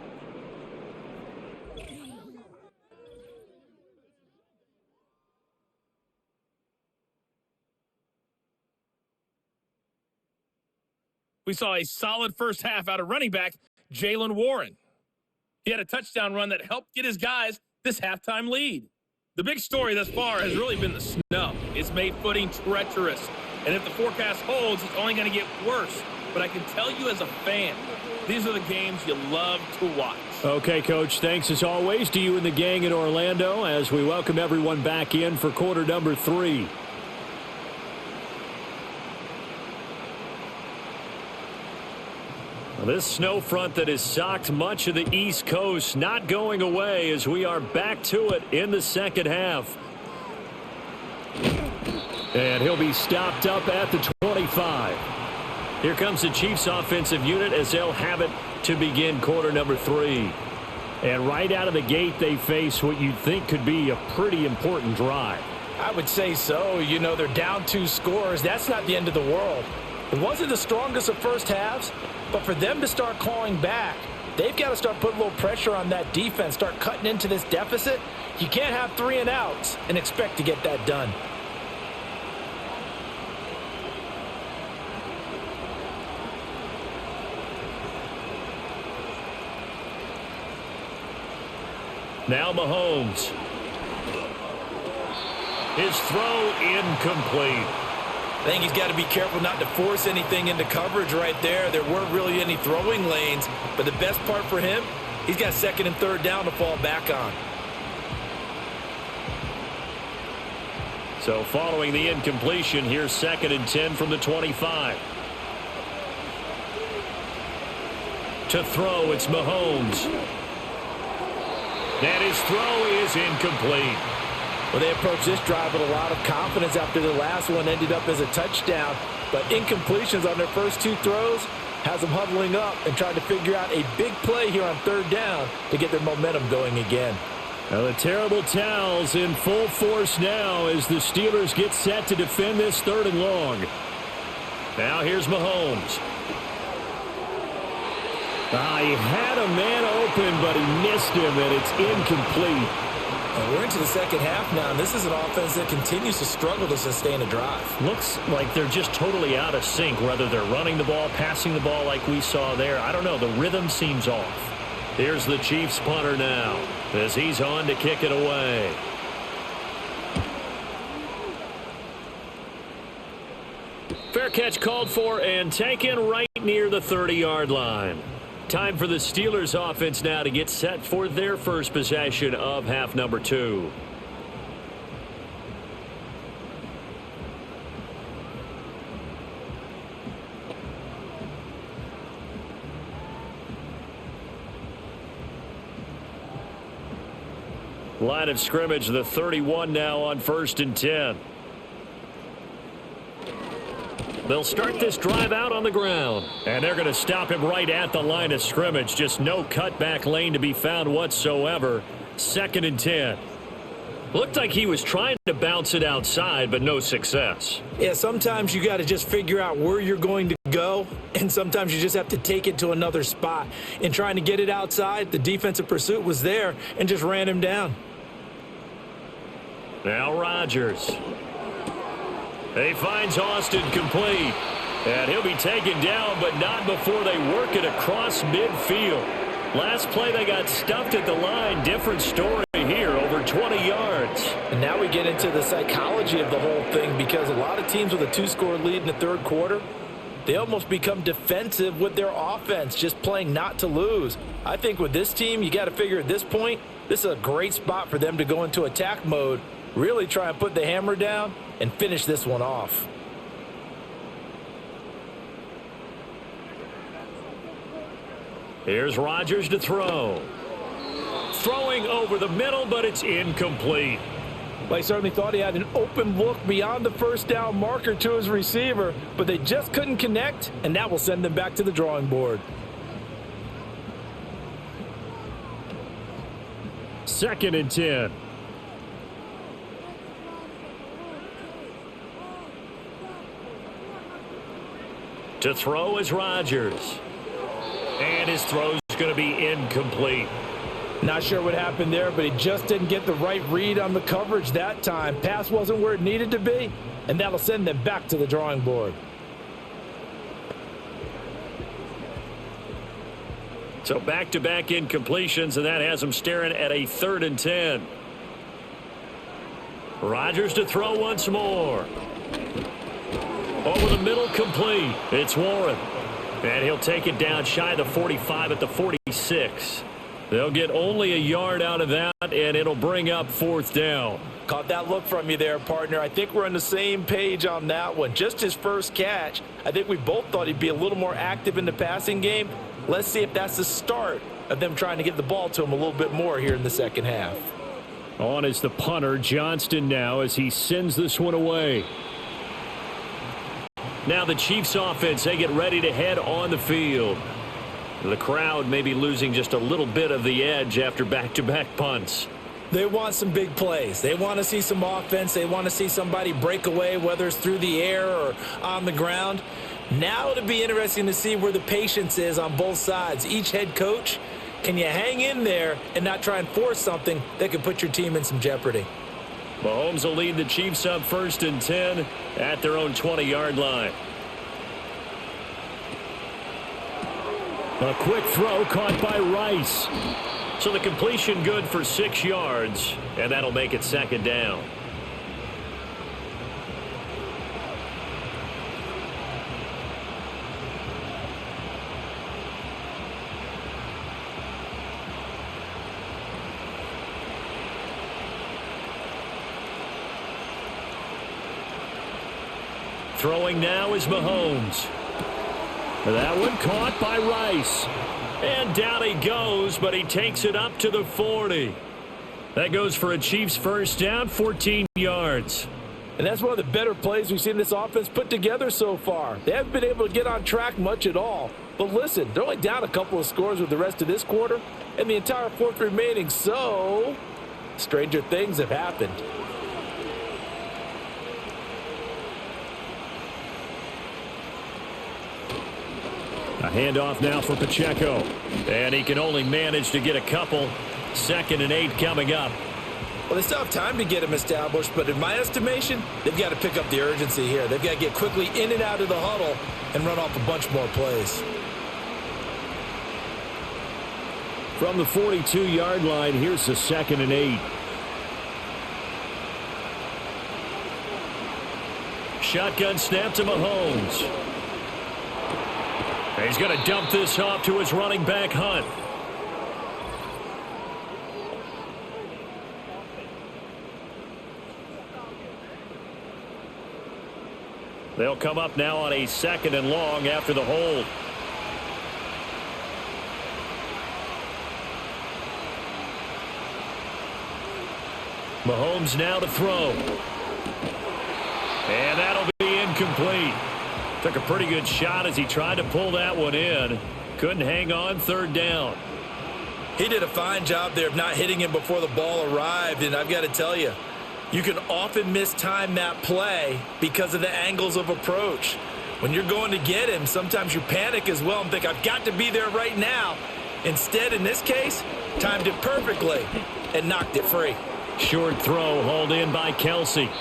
We saw a solid first half out of running back Jaylen Warren. He had a touchdown run that helped get his guys this halftime lead. The big story thus far has really been the snow. It's made footing treacherous, and if the forecast holds, it's only going to get worse. But I can tell you as a fan, these are the games you love to watch. Okay, Coach, thanks as always to you and the gang in Orlando as we welcome everyone back in for quarter number 3. This snow front that has socked much of the East Coast not going away as we are back to it in the second half. And he'll be stopped up at the 25. Here comes the Chiefs offensive unit as they'll have it to begin quarter number 3. And right out of the gate, they face what you'd think could be a pretty important drive. I would say so. You know, they're down 2 scores. That's not the end of the world. It wasn't the strongest of first halves, but for them to start clawing back, they've got to start putting a little pressure on that defense, start cutting into this deficit. You can't have 3 and outs and expect to get that done. Now Mahomes. His throw incomplete. I think he's got to be careful not to force anything into coverage right there. There weren't really any throwing lanes, but the best part for him, he's got second and third down to fall back on. So following the incompletion, here's second and 10 from the 25. To throw, it's Mahomes. And his throw is incomplete. Well, they approached this drive with a lot of confidence after the last one ended up as a touchdown. But incompletions on their first 2 throws has them huddling up and trying to figure out a big play here on third down to get their momentum going again. Now the terrible towels in full force now as the Steelers get set to defend this third and long. Now here's Mahomes. He had a man open, but he missed him, and it's incomplete. And we're into the second half now, and this is an offense that continues to struggle to sustain a drive. Looks like they're just totally out of sync, whether they're running the ball, passing the ball like we saw there. I don't know. The rhythm seems off. Here's the Chiefs punter now as he's on to kick it away. Fair catch called for and taken right near the 30-yard line. Time for the Steelers offense now to get set for their first possession of half number 2. Line of scrimmage, the 31 now on 1st and 10. They'll start this drive out on the ground. And they're going to stop him right at the line of scrimmage. Just no cutback lane to be found whatsoever. 2nd and 10. Looked like he was trying to bounce it outside, but no success. Yeah, sometimes you got to just figure out where you're going to go, and sometimes you just have to take it to another spot. In trying to get it outside, the defensive pursuit was there and just ran him down. Now Rodgers. He finds Austin complete. And he'll be taken down, but not before they work it across midfield. Last play, they got stuffed at the line. Different story here, over 20 yards. And now we get into the psychology of the whole thing, because a lot of teams with a 2-score lead in the third quarter, they almost become defensive with their offense, just playing not to lose. I think with this team, you got to figure at this point, this is a great spot for them to go into attack mode, really try and put the hammer down and finish this one off. Here's Rodgers to throw. throwing over the middle, but it's incomplete. Well, he certainly thought he had an open look beyond the first down marker to his receiver, but they just couldn't connect, and that will send them back to the drawing board. 2nd and 10. To throw is Rodgers. And his throw's going to be incomplete. Not sure what happened there, but he just didn't get the right read on the coverage that time. Pass wasn't where it needed to be, and that'll send them back to the drawing board. So back-to-back incompletions, and that has them staring at a 3rd and 10. Rodgers to throw once more. Over the middle, complete. It's Warren. And he'll take it down shy of the 45 at the 46. They'll get only a yard out of that, and it'll bring up 4th down. Caught that look from you there, partner. I think we're on the same page on that one. Just his first catch. I think we both thought he'd be a little more active in the passing game. Let's see if that's the start of them trying to get the ball to him a little bit more here in the second half. On is the punter, Johnston, now as he sends this one away. Now the Chiefs offense, they get ready to head on the field. The crowd may be losing just a little bit of the edge after back-to-back punts. They want some big plays. They want to see some offense. They want to see somebody break away, whether it's through the air or on the ground. Now it'll be interesting to see where the patience is on both sides. Each head coach, can you hang in there and not try and force something that could put your team in some jeopardy? Mahomes will lead the Chiefs up 1st and 10 at their own 20-yard line. A quick throw caught by Rice. So the completion good for 6 yards, and that'll make it 2nd down. Throwing now is Mahomes. That one caught by Rice. And down he goes, but he takes it up to the 40. That goes for a Chiefs 1st down, 14 yards. And that's one of the better plays we've seen this offense put together so far. They haven't been able to get on track much at all. But listen, they're only down a couple of scores with the rest of this quarter and the entire 4th remaining. So, stranger things have happened. A handoff now for Pacheco. And he can only manage to get a couple. 2nd and 8 coming up. Well, they still have time to get him established, but in my estimation, they've got to pick up the urgency here. They've got to get quickly in and out of the huddle and run off a bunch more plays. From the 42-yard line, here's the 2nd and 8. Shotgun snap to Mahomes. He's going to dump this off to his running back, Hunt. They'll come up now on a 2nd and long after the hold. Mahomes now to throw. And that'll be incomplete. Took a pretty good shot as he tried to pull that one in. Couldn't hang on, 3rd down. He did a fine job there of not hitting him before the ball arrived, and I've got to tell you, you can often mistime that play because of the angles of approach. When you're going to get him, sometimes you panic as well and think, I've got to be there right now. Instead, in this case, timed it perfectly and knocked it free. Short throw hauled in by Kelsey.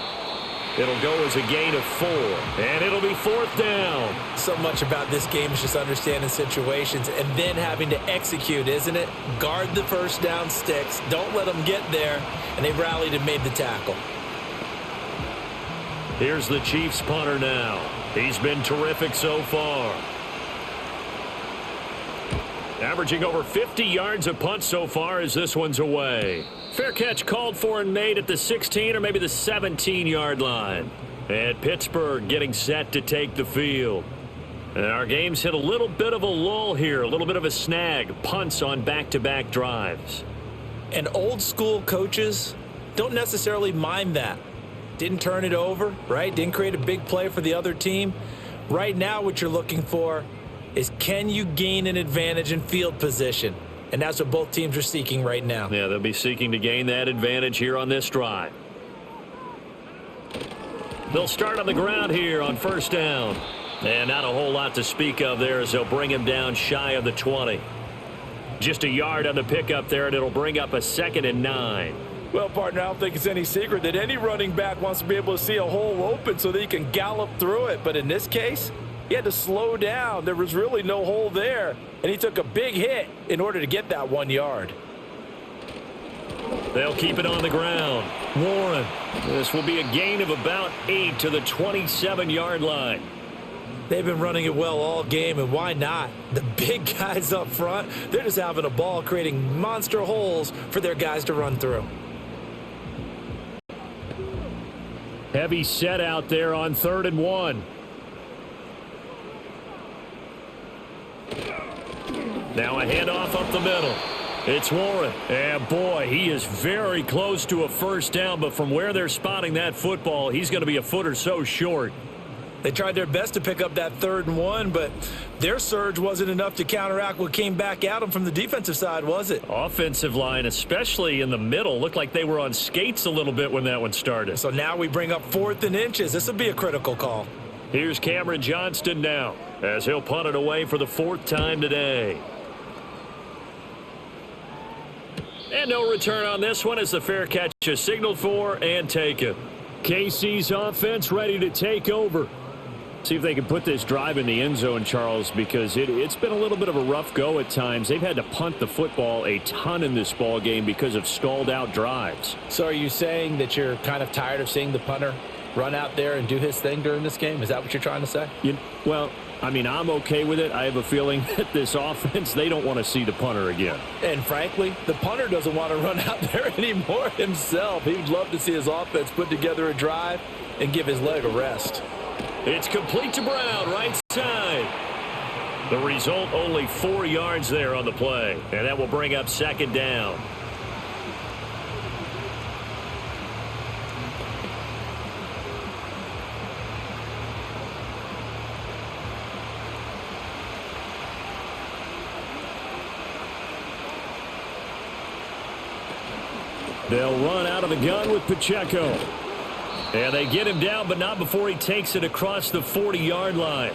It'll go as a gain of 4, and it'll be 4th down. So much about this game is just understanding situations and then having to execute, isn't it? Guard the 1st down sticks. Don't let them get there, and they rallied and made the tackle. Here's the Chiefs punter now. He's been terrific so far. Averaging over 50 yards a punt so far as this one's away. Fair catch called for and made at the 16 or maybe the 17-yard line. And Pittsburgh getting set to take the field. And our game's hit a little bit of a lull here, a little bit of a snag. Punts on back-to-back drives. And old school coaches don't necessarily mind that. Didn't turn it over, right? Didn't create a big play for the other team. Right now what you're looking for is, can you gain an advantage in field position? And that's what both teams are seeking right now. Yeah, they'll be seeking to gain that advantage here on this drive. They'll start on the ground here on first down. And not a whole lot to speak of there as they'll bring him down shy of the 20. Just a yard on the pickup there, and it'll bring up a 2nd and 9. Well, partner, I don't think it's any secret that any running back wants to be able to see a hole open so that he can gallop through it. But in this case, he had to slow down. There was really no hole there, and he took a big hit in order to get that 1 yard. They'll keep it on the ground. Warren. This will be a gain of about 8 to the 27-yard line. They've been running it well all game, and why not? The big guys up front, they're just having a ball creating monster holes for their guys to run through. Heavy set out there on 3rd and 1. Now a handoff up the middle. It's Warren. And boy, he is very close to a first down, but from where they're spotting that football, he's going to be a foot or so short. They tried their best to pick up that 3rd and 1, but their surge wasn't enough to counteract what came back at them from the defensive side, was it? Offensive line, especially in the middle, looked like they were on skates a little bit when that one started. So now we bring up 4th and inches. This will be a critical call. Here's Cameron Johnston now as he'll punt it away for the 4th time today. And no return on this one as the fair catch is signaled for and taken. KC's offense ready to take over. See if they can put this drive in the end zone, Charles, because it's been a little bit of a rough go at times. They've had to punt the football a ton in this ball game because of stalled out drives. So are you saying that you're kind of tired of seeing the punter run out there and do his thing during this game? Is that what you're trying to say? Well, I mean, I'm okay with it. I have a feeling that this offense, they don't want to see the punter again. And frankly, the punter doesn't want to run out there anymore himself. He'd love to see his offense put together a drive and give his leg a rest. It's complete to Brown, right side. The result, only 4 yards there on the play. And that will bring up 2nd down. They'll run out of the gun with Pacheco. And they get him down, but not before he takes it across the 40-yard line.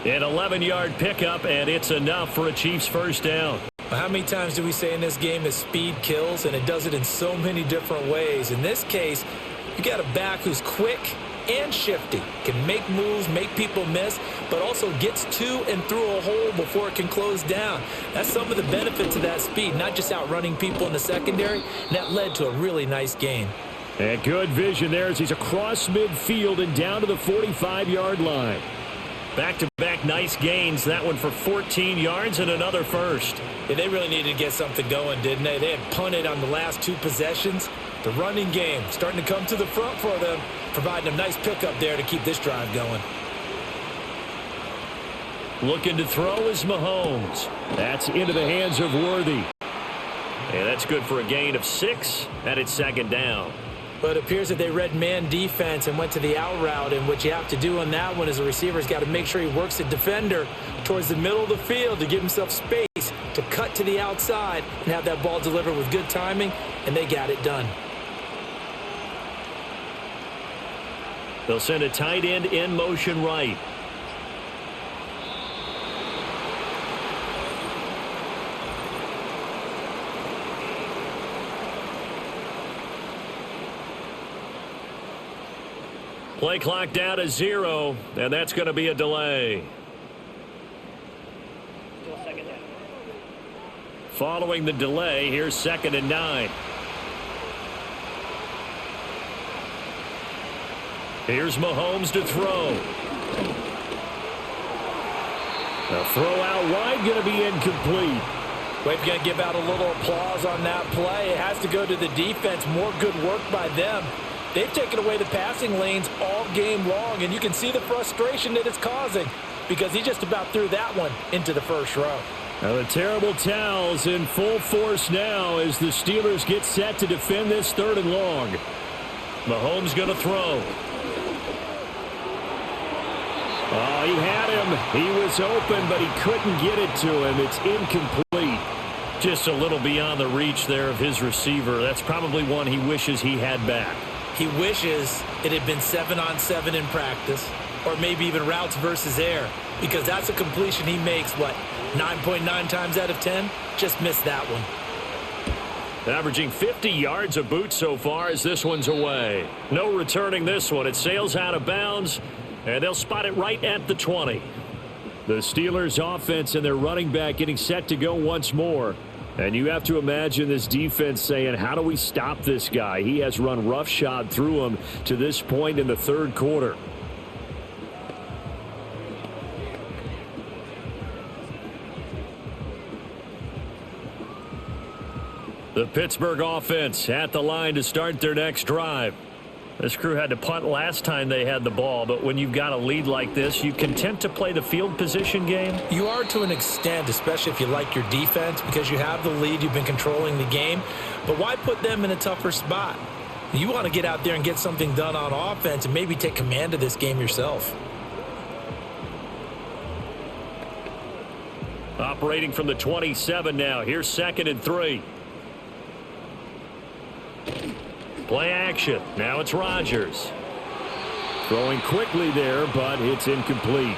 An 11-yard pickup, and it's enough for a Chiefs first down. How many times do we say in this game that speed kills, and it does it in so many different ways? In this case, you got a back who's quick and shifty, can make moves, make people miss, but also gets to and through a hole before it can close down. That's some of the benefits of that speed, not just outrunning people in the secondary, and that led to a really nice gain. And good vision there as he's across midfield and down to the 45-yard line. Back-to-back nice gains. That one for 14 yards and another first. Yeah, they really needed to get something going, didn't they? They had punted on the last 2 possessions. The running game starting to come to the front for them, providing a nice pickup there to keep this drive going. Looking to throw is Mahomes. That's into the hands of Worthy. And that's good for a gain of 6, and it's 2nd down. But it appears that they read man defense and went to the out route, and what you have to do on that one is the receiver's got to make sure he works the defender towards the middle of the field to give himself space to cut to the outside and have that ball delivered with good timing, and they got it done. They'll send a tight end in motion right. Play clock down to 0, and that's going to be a delay. Following the delay, here's 2nd and 9. Here's Mahomes to throw. The throw out wide going to be incomplete. Well, if you're going to give out a little applause on that play, it has to go to the defense. More good work by them. They've taken away the passing lanes all game long, and you can see the frustration that it's causing because he just about threw that one into the first row. Now the terrible towels in full force now as the Steelers get set to defend this 3rd and long. Mahomes going to throw. Oh, he had him. He was open, but he couldn't get it to him. It's incomplete. Just a little beyond the reach there of his receiver. That's probably one he wishes he had back. He wishes it had been 7-on-7 in practice, or maybe even routes versus air, because that's a completion he makes, 9.9 times out of 10? Just missed that one. Averaging 50 yards a boot so far as this one's away. No returning this one. It sails out of bounds, and they'll spot it right at the 20. The Steelers offense and their running back getting set to go once more. And you have to imagine this defense saying, how do we stop this guy? He has run roughshod through him to this point in the 3rd quarter. The Pittsburgh offense at the line to start their next drive. This crew had to punt last time they had the ball, but when you've got a lead like this, you content to play the field position game? You are to an extent, especially if you like your defense, because you have the lead, you've been controlling the game. But why put them in a tougher spot? You want to get out there and get something done on offense and maybe take command of this game yourself. Operating from the 27 now. Here's 2nd and 3. Play action. Now it's Rodgers. Throwing quickly there, but it's incomplete.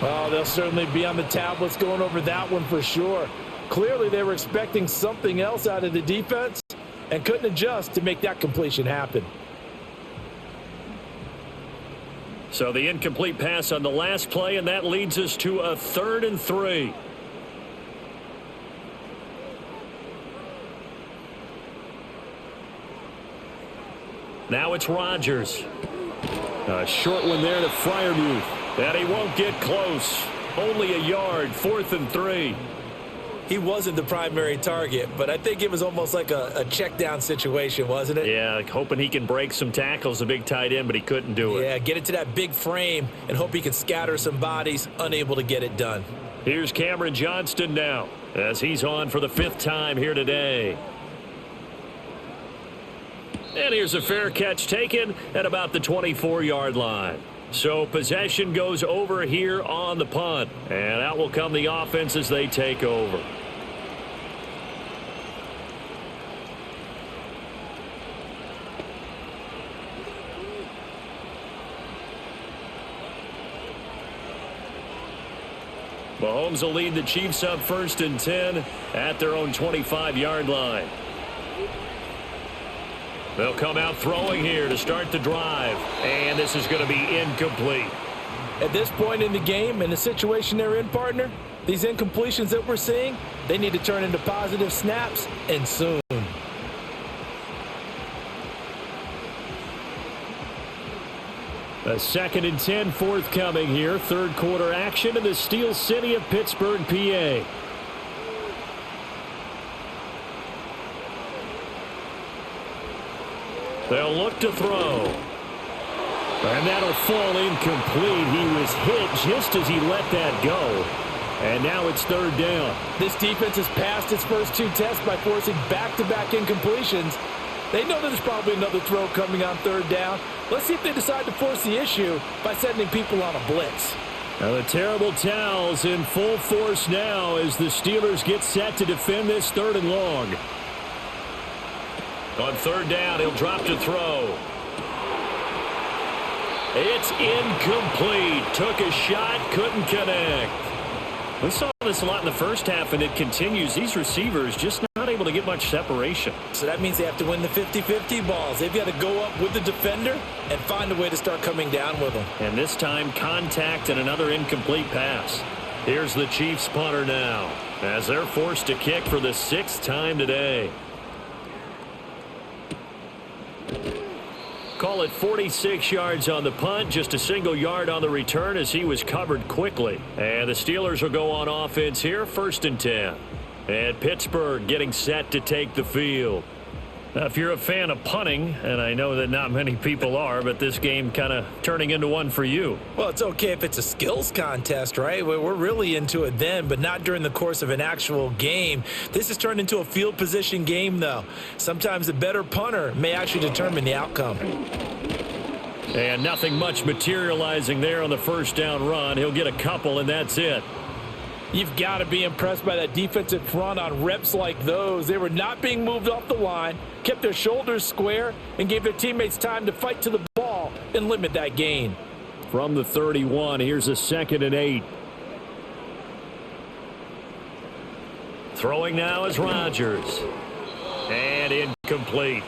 Oh, they'll certainly be on the tablets going over that one for sure. Clearly they were expecting something else out of the defense and couldn't adjust to make that completion happen. So the incomplete pass on the last play, and that leads us to a 3rd and 3. Now it's Rodgers. A short one there to Freiermuth. And he won't get close. Only a yard, 4th and 3. He wasn't the primary target, but I think it was almost like a check down situation, wasn't it? Yeah, hoping he can break some tackles, a big tight end, but he couldn't do it. Yeah, get into that big frame and hope he can scatter some bodies, unable to get it done. Here's Cameron Johnston now as he's on for the 5th time here today. And here's a fair catch taken at about the 24-yard line. So possession goes over here on the punt. And out will come the offense as they take over. Mahomes will lead the Chiefs up 1st and 10 at their own 25-yard line. They'll come out throwing here to start the drive. And this is going to be incomplete. At this point in the game, in the situation they're in, partner, these incompletions that we're seeing, they need to turn into positive snaps, and soon. A 2nd and 10 forthcoming here. 3rd quarter action in the Steel City of Pittsburgh, PA. They'll look to throw. And that'll fall incomplete. He was hit just as he let that go. And now it's 3rd down. This defense has passed its first 2 tests by forcing back-to-back incompletions. They know there's probably another throw coming on 3rd down. Let's see if they decide to force the issue by sending people on a blitz. Now the terrible towels in full force now as the Steelers get set to defend this 3rd and long. On 3rd down, he'll drop to throw. It's incomplete. Took a shot, couldn't connect. We saw this a lot in the first half, and it continues. These receivers just not able to get much separation. So that means they have to win the 50-50 balls. They've got to go up with the defender and find a way to start coming down with them. And this time, contact and another incomplete pass. Here's the Chiefs punter now as they're forced to kick for the 6th time today. Call it 46 yards on the punt, just a single yard on the return as he was covered quickly. And the Steelers will go on offense here, 1st and 10. And Pittsburgh getting set to take the field. If you're a fan of punting, and I know that not many people are, but this game kind of turning into one for you. Well, it's okay if it's a skills contest, right? We're really into it then, but not during the course of an actual game. This has turned into a field position game, though. Sometimes the better punter may actually determine the outcome. And nothing much materializing there on the first down run. He'll get a couple, and that's it. You've got to be impressed by that defensive front on reps like those. They were not being moved off the line, kept their shoulders square, and gave their teammates time to fight to the ball and limit that gain. From the 31, here's a 2nd and 8. Throwing now is Rodgers. And incomplete.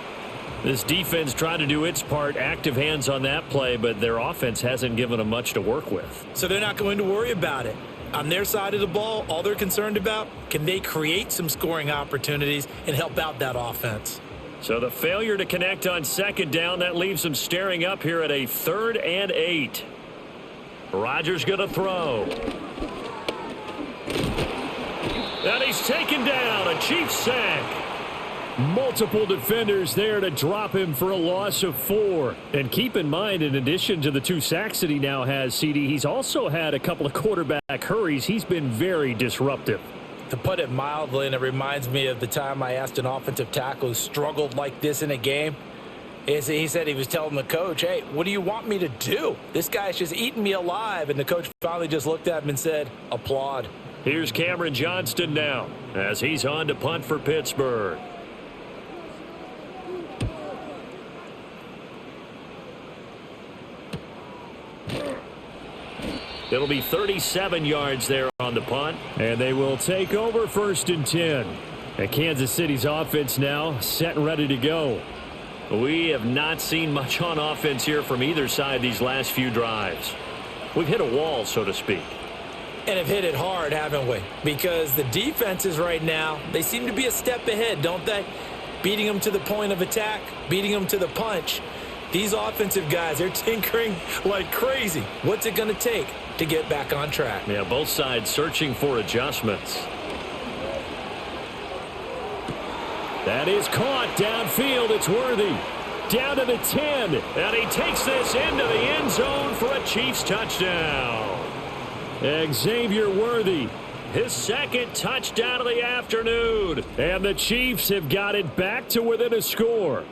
This defense tried to do its part, active hands on that play, but their offense hasn't given them much to work with. So they're not going to worry about it. On their side of the ball, all they're concerned about, can they create some scoring opportunities and help out that offense? So the failure to connect on 2nd down, that leaves them staring up here at a 3rd and 8. Rodgers going to throw. And he's taken down, a Chiefs sack. Multiple defenders there to drop him for a loss of 4. And keep in mind, in addition to the 2 sacks that he now has, CD, he's also had a couple of quarterback hurries. He's been very disruptive. To put it mildly, and it reminds me of the time I asked an offensive tackle who struggled like this in a game. He said he was telling the coach, hey, what do you want me to do? This guy's just eating me alive. And the coach finally just looked at him and said, applaud. Here's Cameron Johnston now as he's on to punt for Pittsburgh. It'll be 37 yards there on the punt. And they will take over 1st and 10. And Kansas City's offense now set and ready to go. We have not seen much on offense here from either side these last few drives. We've hit a wall, so to speak. And have hit it hard, haven't we? Because the defenses right now, they seem to be a step ahead, don't they? Beating them to the point of attack, beating them to the punch. These offensive guys, they're tinkering like crazy. What's it going to take to get back on track? Yeah, both sides searching for adjustments. That is caught downfield. It's Worthy. Down to the 10. And he takes this into the end zone for a Chiefs touchdown. Xavier Worthy, his 2nd touchdown of the afternoon. And the Chiefs have got it back to within a score.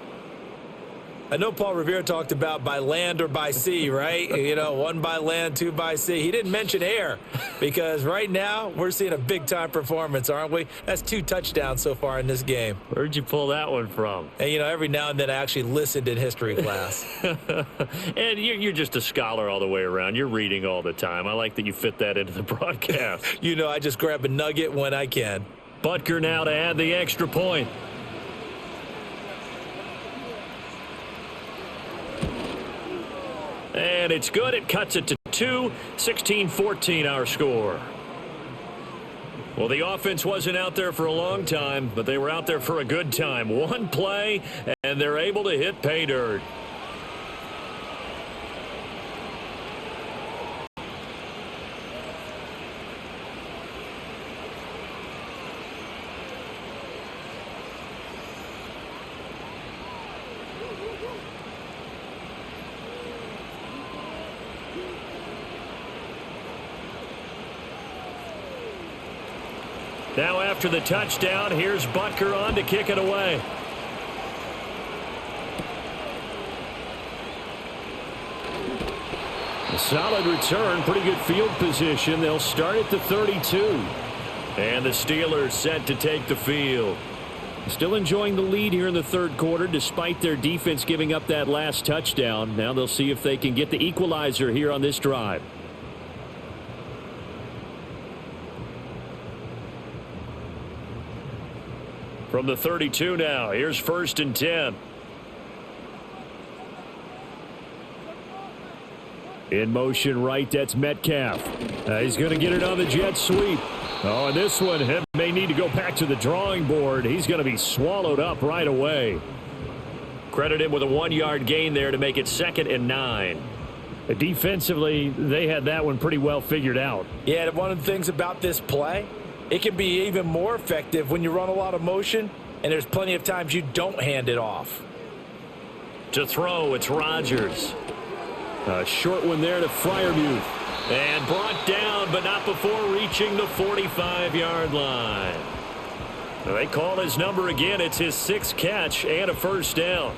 I know Paul Revere talked about by land or by sea, right? You know, 1 by land, 2 by sea. He didn't mention air because right now we're seeing a big-time performance, aren't we? That's 2 touchdowns so far in this game. Where'd you pull that one from? And, you know, every now and then I actually listened in history class. And you're just a scholar all the way around. You're reading all the time. I like that you fit that into the broadcast. You know, I just grab a nugget when I can. Butker now to add the extra point. And it's good. It cuts it to 2. 16-14 our score. Well, the offense wasn't out there for a long time, but they were out there for a good time. 1 play, and they're able to hit pay dirt. Now after the touchdown, here's Butker on to kick it away. A solid return, pretty good field position. They'll start at the 32. And the Steelers set to take the field. Still enjoying the lead here in the 3rd quarter despite their defense giving up that last touchdown. Now they'll see if they can get the equalizer here on this drive. From the 32 now, here's 1st and 10. In motion right, that's Metcalf. He's going to get it on the jet sweep. Oh, and this one may need to go back to the drawing board. He's going to be swallowed up right away. Credit him with a 1-yard gain there to make it 2nd and 9. Defensively, they had that one pretty well figured out. Yeah, one of the things about this play, it can be even more effective when you run a lot of motion and there's plenty of times you don't hand it off. To throw, it's Rodgers. A short one there to Freiermuth. And brought down, but not before reaching the 45-yard line. They call his number again. It's his 6th catch and a first down.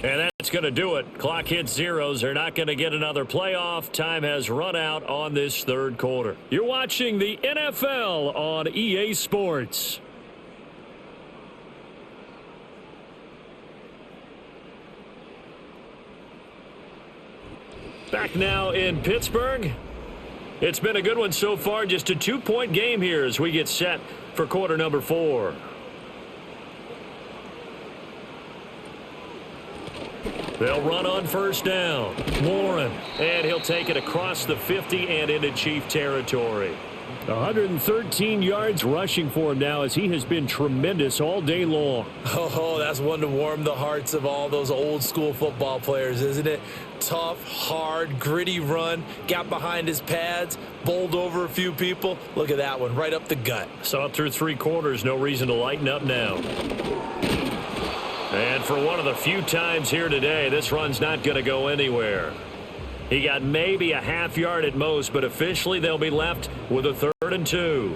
And that's going to do it. Clock hits zeros. They're not going to get another playoff. Time has run out on this third quarter. You're watching the NFL on EA Sports. Back now in Pittsburgh. It's been a good one so far. Just a 2-point game here as we get set for quarter number 4. They'll run on first down. Warren, and he'll take it across the 50 and into Chief territory. 113 yards rushing for him now as he has been tremendous all day long. Oh, that's one to warm the hearts of all those old school football players, isn't it? Tough, hard, gritty run. Got behind his pads, bowled over a few people. Look at that one, right up the gut. Saw it through 3 quarters. No reason to lighten up now. And for one of the few times here today, this run's not going to go anywhere. He got maybe a half yard at most, but officially they'll be left with a 3rd and 2.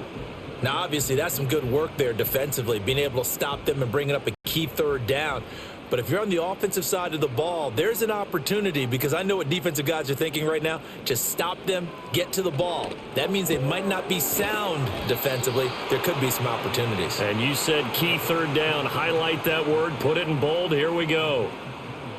Now, obviously, that's some good work there defensively, being able to stop them and bringing up a key 3rd down. But if you're on the offensive side of the ball, there's an opportunity, because I know what defensive guys are thinking right now. Just stop them, get to the ball. That means they might not be sound defensively. There could be some opportunities. And you said key 3rd down. Highlight that word, put it in bold. Here we go.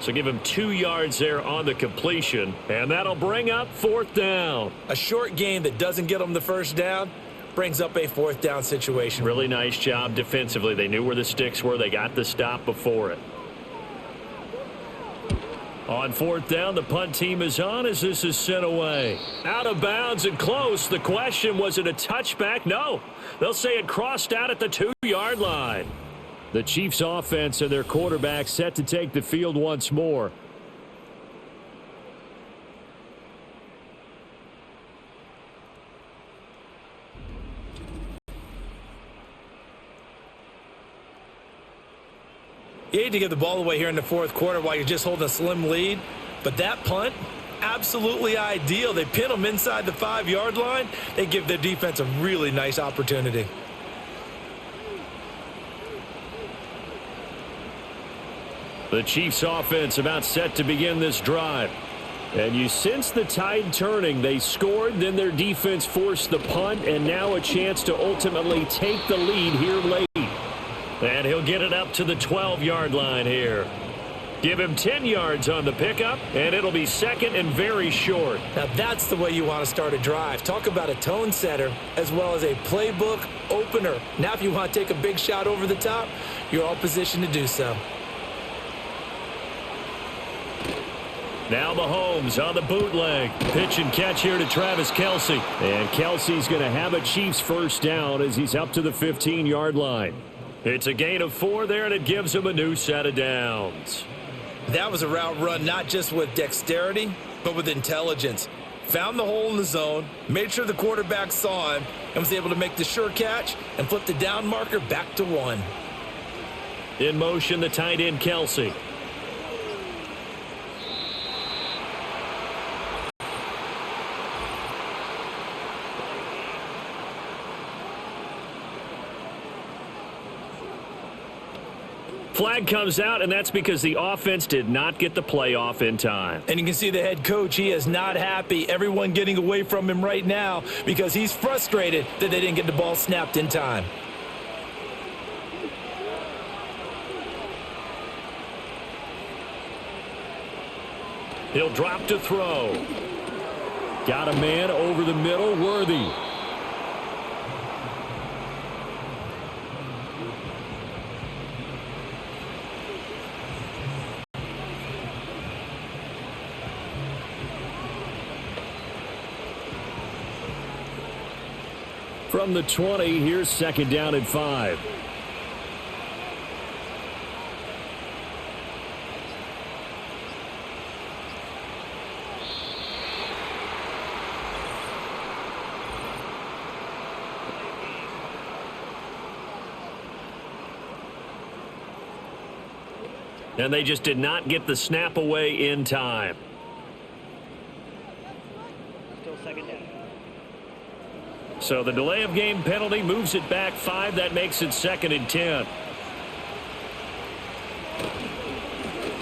So give him 2 yards there on the completion, and that'll bring up 4th down. A short gain that doesn't get them the first down brings up a 4th down situation. Really nice job defensively. They knew where the sticks were. They got the stop before it. On 4th down, the punt team is on as this is sent away. Out of bounds and close. The question, was it a touchback? No. They'll say it crossed out at the 2-yard line. The Chiefs offense and their quarterback set to take the field once more. You hate to give the ball away here in the 4th quarter while you're just holding a slim lead, but that punt, absolutely ideal. They pin them inside the 5-yard line. They give their defense a really nice opportunity. The Chiefs offense about set to begin this drive. And you sense the tide turning. They scored, then their defense forced the punt, and now a chance to ultimately take the lead here late. And he'll get it up to the 12-yard line here. Give him 10 yards on the pickup, and it'll be 2nd and very short. Now that's the way you want to start a drive. Talk about a tone setter as well as a playbook opener. Now if you want to take a big shot over the top, you're all positioned to do so. Now Mahomes on the bootleg. Pitch and catch here to Travis Kelce. And Kelce's going to have a Chiefs first down as he's up to the 15-yard line. It's a gain of 4 there, and it gives him a new set of downs. That was a route run not just with dexterity, but with intelligence. Found the hole in the zone, made sure the quarterback saw him, and was able to make the sure catch and flip the down marker back to 1. In motion, the tight end Kelce. Flag comes out, and that's because the offense did not get the playoff in time. And you can see the head coach, he is not happy. Everyone getting away from him right now because he's frustrated that they didn't get the ball snapped in time. He'll drop to throw. Got a man over the middle, Worthy. From the 20, here's 2nd down and 5. And they just did not get the snap away in time. Still second down. So the delay of game penalty moves it back 5. That makes it 2nd and 10.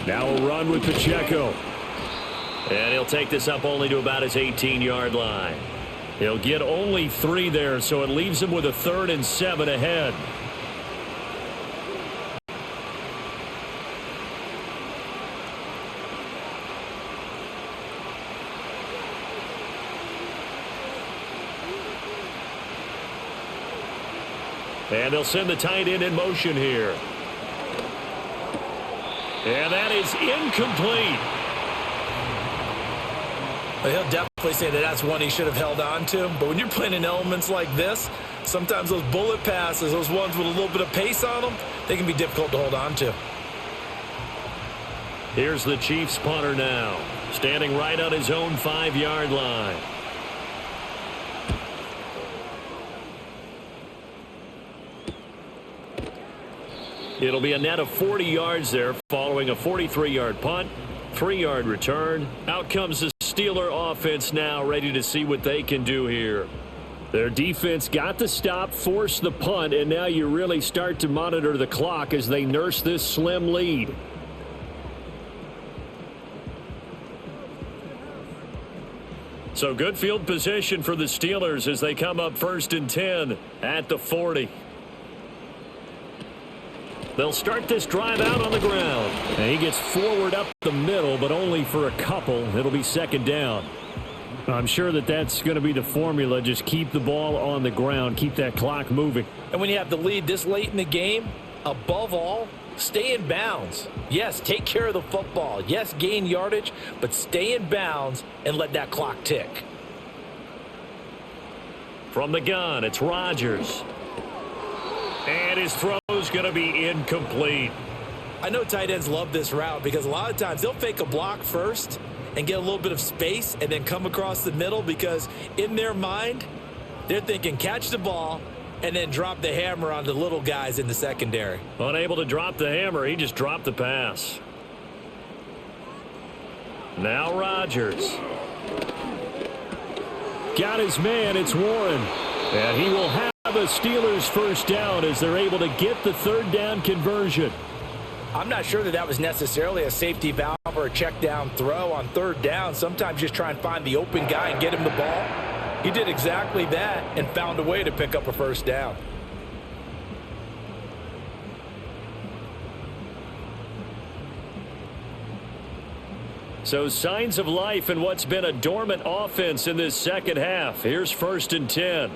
Now a run with Pacheco. And he'll take this up only to about his 18-yard line. He'll get only 3 there, so it leaves him with a 3rd and 7 ahead. And they'll send the tight end in motion here. And that is incomplete. Well, he'll definitely say that that's one he should have held on to. But when you're playing in elements like this, sometimes those bullet passes, those ones with a little bit of pace on them, they can be difficult to hold on to. Here's the Chiefs punter now, standing right on his own 5-yard line. It'll be a net of 40 yards there following a 43-yard punt, 3-yard return. Out comes the Steeler offense now, ready to see what they can do here. Their defense got the stop, forced the punt, and now you really start to monitor the clock as they nurse this slim lead. So good field position for the Steelers as they come up 1st and 10 at the 40. They'll start this drive out on the ground. And he gets forward up the middle, but only for a couple. It'll be 2nd down. I'm sure that that's going to be the formula. Just keep the ball on the ground. Keep that clock moving. And when you have the lead this late in the game, above all, stay in bounds. Yes, take care of the football. Yes, gain yardage, but stay in bounds and let that clock tick. From the gun, it's Rodgers. And his throw is going to be incomplete. I know tight ends love this route because a lot of times they'll fake a block first and get a little bit of space and then come across the middle because in their mind, they're thinking catch the ball and then drop the hammer on the little guys in the secondary. Unable to drop the hammer, he just dropped the pass. Now Rodgers. Got his man, it's Warren. And he will have a Steelers first down as they're able to get the 3rd down conversion. I'm not sure that that was necessarily a safety valve or a check down throw on 3rd down. Sometimes just try and find the open guy and get him the ball. He did exactly that and found a way to pick up a first down. So signs of life in what's been a dormant offense in this second half. Here's 1st and 10.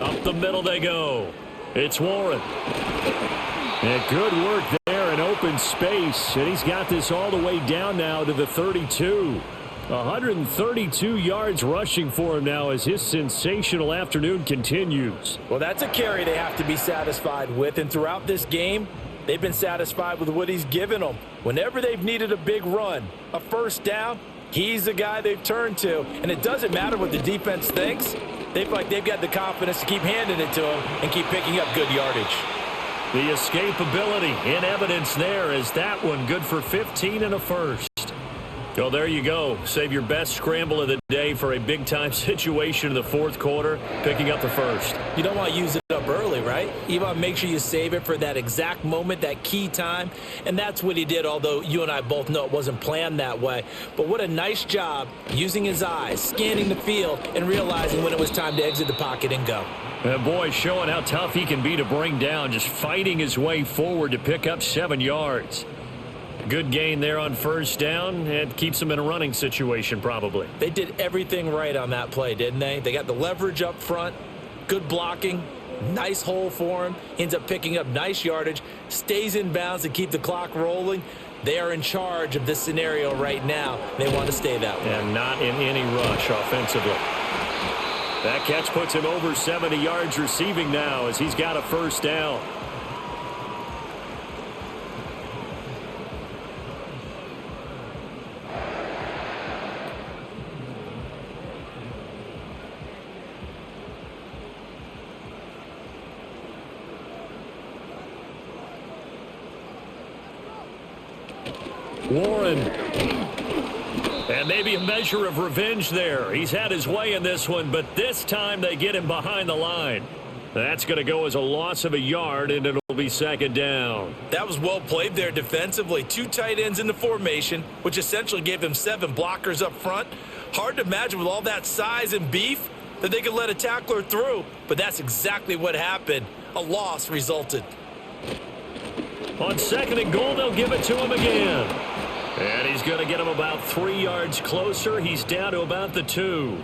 Up the middle they go. It's Warren. And good work there in open space. And he's got this all the way down now to the 32. 132 yards rushing for him now as his sensational afternoon continues. Well, that's a carry they have to be satisfied with. And throughout this game, they've been satisfied with what he's given them. Whenever they've needed a big run, a first down, he's the guy they've turned to. And it doesn't matter what the defense thinks. They've got the confidence to keep handing it to him and keep picking up good yardage. The escapability in evidence there is that one good for 15 and a first. Well, there you go. Save your best scramble of the day for a big-time situation in the 4th quarter, picking up the first. You don't want to use it up early, right? You want to make sure you save it for that exact moment, that key time. And that's what he did, although you and I both know it wasn't planned that way. But what a nice job using his eyes, scanning the field, and realizing when it was time to exit the pocket and go. And boy, showing how tough he can be to bring down, just fighting his way forward to pick up 7 yards. Good gain there on first down. It keeps them in a running situation probably. They did everything right on that play, didn't they? They got the leverage up front, good blocking, nice hole for him, ends up picking up nice yardage, stays in bounds to keep the clock rolling. They are in charge of this scenario right now. They want to stay that way. And not in any rush offensively. That catch puts him over 70 yards receiving now as he's got a first down. Warren. And maybe a measure of revenge there. He's had his way in this one, but this time they get him behind the line. That's going to go as a loss of a yard, and it'll be second down. That was well played there defensively. 2 tight ends in the formation, which essentially gave him 7 blockers up front. Hard to imagine with all that size and beef that they could let a tackler through, but that's exactly what happened. A loss resulted. On second and goal, they'll give it to him again. And he's going to get him about 3 yards closer. He's down to about the 2.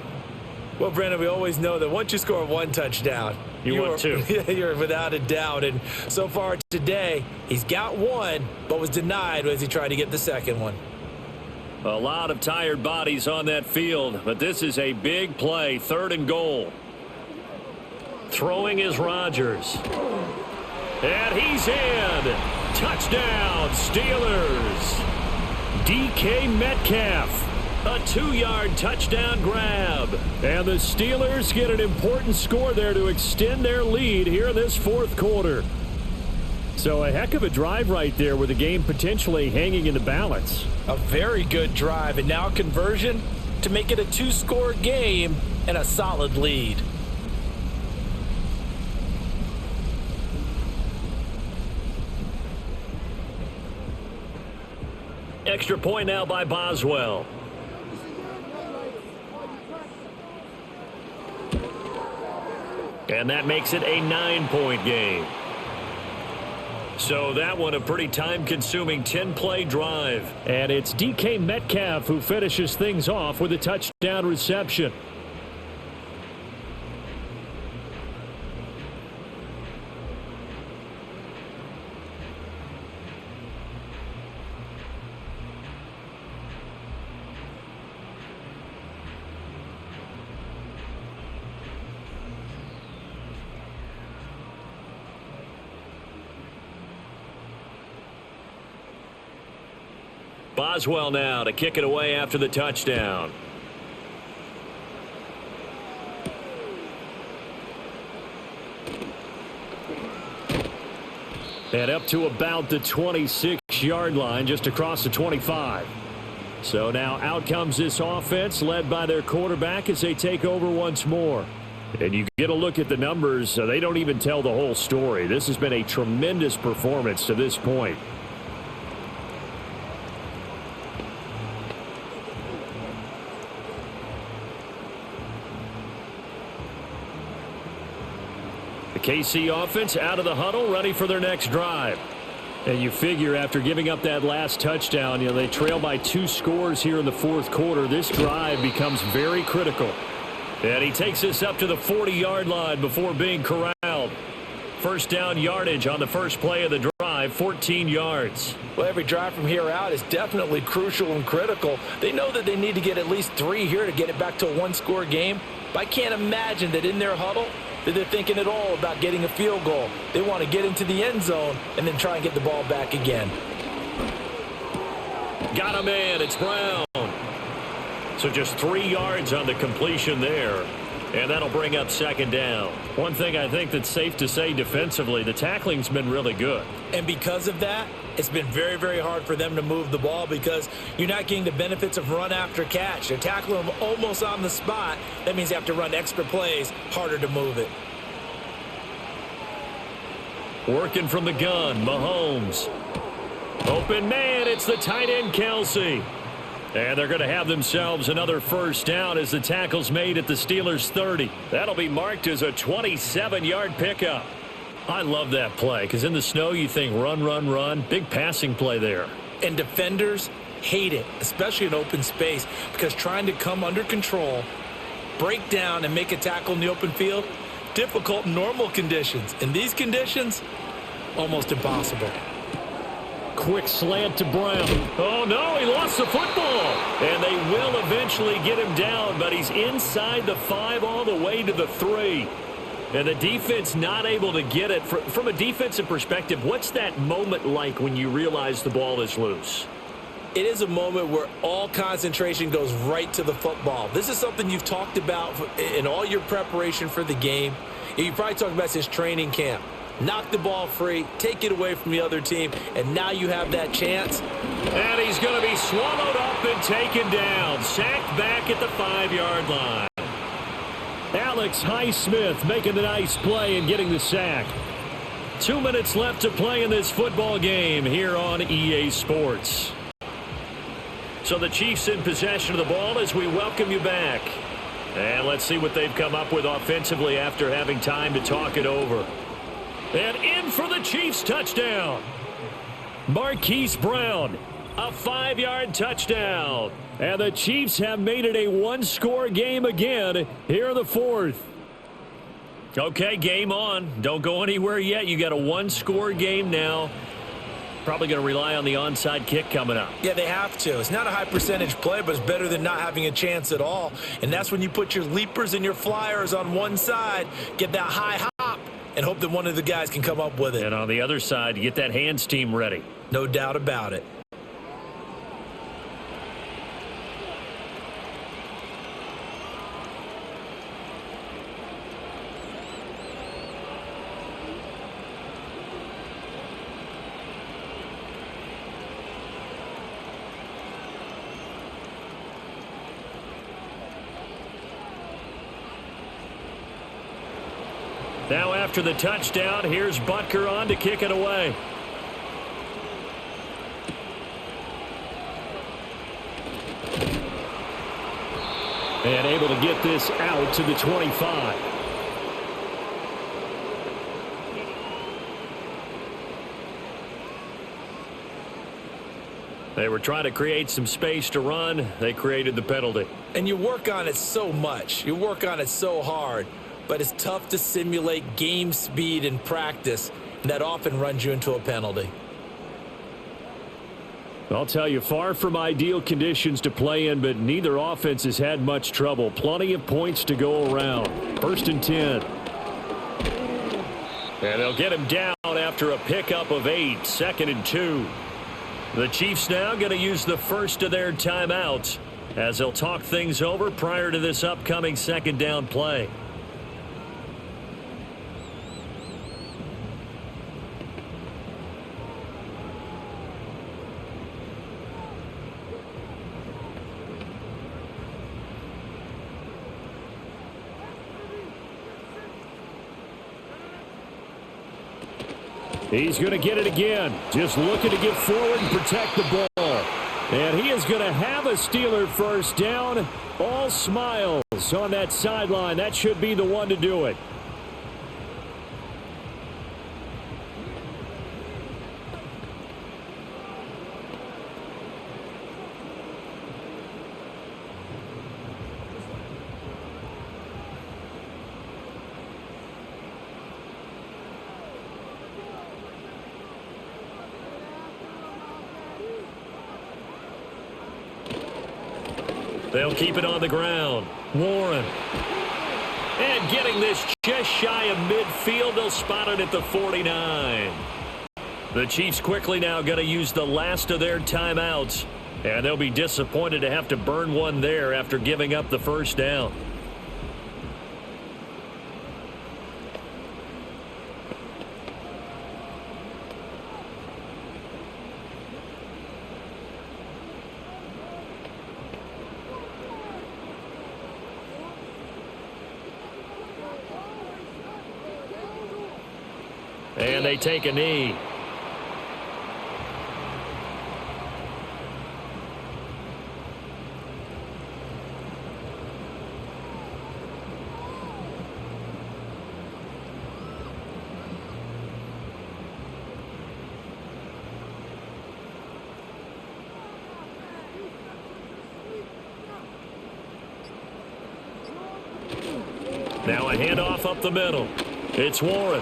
Well, Brandon, we always know that once you score 1 touchdown, you want 2. You're without a doubt. And so far today, he's got 1, but was denied as he tried to get the second one. A lot of tired bodies on that field, but this is a big play, 3rd and goal. Throwing is Rodgers. And he's in. Touchdown, Steelers. DK Metcalf. A 2-yard touchdown grab. And the Steelers get an important score there to extend their lead here in this 4th quarter. So a heck of a drive right there with the game potentially hanging in the balance. A very good drive, and now conversion to make it a 2-score game and a solid lead. Extra point now by Boswell. And that makes it a 9-point game. So that one a pretty time-consuming 10-play drive. And it's DK Metcalf who finishes things off with a touchdown reception. Boswell now to kick it away after the touchdown. And up to about the 26-yard line, just across the 25. So now out comes this offense, led by their quarterback as they take over once more. And you get a look at the numbers, they don't even tell the whole story. This has been a tremendous performance to this point. KC offense out of the huddle, ready for their next drive. And you figure after giving up that last touchdown, they trail by 2 scores here in the 4th quarter. This drive becomes very critical. And he takes this up to the 40-yard line before being corralled. First down yardage on the first play of the drive, 14 yards. Well, every drive from here out is definitely crucial and critical. They know that they need to get at least 3 here to get it back to a 1-score game. But I can't imagine that in their huddle that they're thinking at all about getting a field goal. They want to get into the end zone and then try and get the ball back again. Got him in. It's Brown. So just 3 yards on the completion there. And that'll bring up second down. One thing I think that's safe to say defensively, the tackling's been really good. And because of that, it's been very, very hard for them to move the ball because you're not getting the benefits of run after catch. They're tackling them almost on the spot. That means they have to run extra plays, harder to move it. Working from the gun, Mahomes. Open man, it's the tight end, Kelsey. And they're going to have themselves another first down as the tackle's made at the Steelers' 30. That'll be marked as a 27-yard pickup. I love that play because in the snow you think run, run, run. Big passing play there. And defenders hate it, especially in open space, because trying to come under control, break down, and make a tackle in the open field, difficult in normal conditions. In these conditions, almost impossible. Quick slant to Brown. Oh, no, he lost the football. And they will eventually get him down, but he's inside the 5 all the way to the 3. And the defense not able to get it. From a defensive perspective, what's that moment like when you realize the ball is loose? It is a moment where all concentration goes right to the football. This is something you've talked about in all your preparation for the game. You probably talked about since training camp. knock the ball free, take it away from the other team, and now you have that chance. And he's going to be swallowed up and taken down. Sacked back at the 5-yard line. Alex Highsmith making the nice play and getting the sack. 2 minutes left to play in this football game here on EA Sports. So the Chiefs in possession of the ball as we welcome you back. And let's see what they've come up with offensively after having time to talk it over. And in for the Chiefs touchdown. Marquise Brown, a 5-yard touchdown. And the Chiefs have made it a one-score game again here in the fourth. Okay, game on. Don't go anywhere yet. You got a one-score game now. Probably going to rely on the onside kick coming up. Yeah, they have to. It's not a high percentage play, but it's better than not having a chance at all. And that's when you put your leapers and your flyers on one side, get that high hop, and hope that one of the guys can come up with it. And on the other side, you get that hands team ready. No doubt about it. Now after the touchdown, here's Butker on to kick it away. And able to get this out to the 25. They were trying to create some space to run. They created the penalty. And you work on it so much. You work on it so hard. But it's tough to simulate game speed in practice, and that often runs you into a penalty. I'll tell you, far from ideal conditions to play in, but neither offense has had much trouble. Plenty of points to go around. 1st and 10. And they'll get him down after a pickup of 8. 2nd and 2. The Chiefs now going to use the first of their timeouts as they'll talk things over prior to this upcoming 2nd down play. He's going to get it again. Just looking to get forward and protect the ball. And he is going to have a Steeler first down. All smiles on that sideline. That should be the one to do it. They'll keep it on the ground. Warren. And getting this just shy of midfield. They'll spot it at the 49. The Chiefs quickly now going to use the last of their timeouts. And they'll be disappointed to have to burn one there after giving up the first down. And they take a knee. Now a handoff up the middle. It's Warren.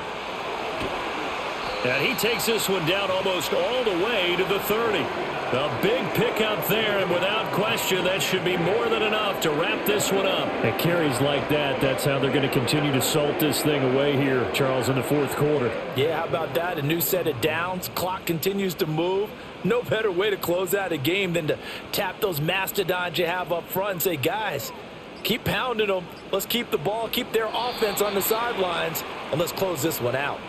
And he takes this one down almost all the way to the 30. A big pickup there, and without question, that should be more than enough to wrap this one up. And carries like that, that's how they're going to continue to salt this thing away here, Charles, in the fourth quarter. Yeah, how about that? A new set of downs. Clock continues to move. No better way to close out a game than to tap those mastodons you have up front and say, guys, keep pounding them. Let's keep the ball, keep their offense on the sidelines, and let's close this one out.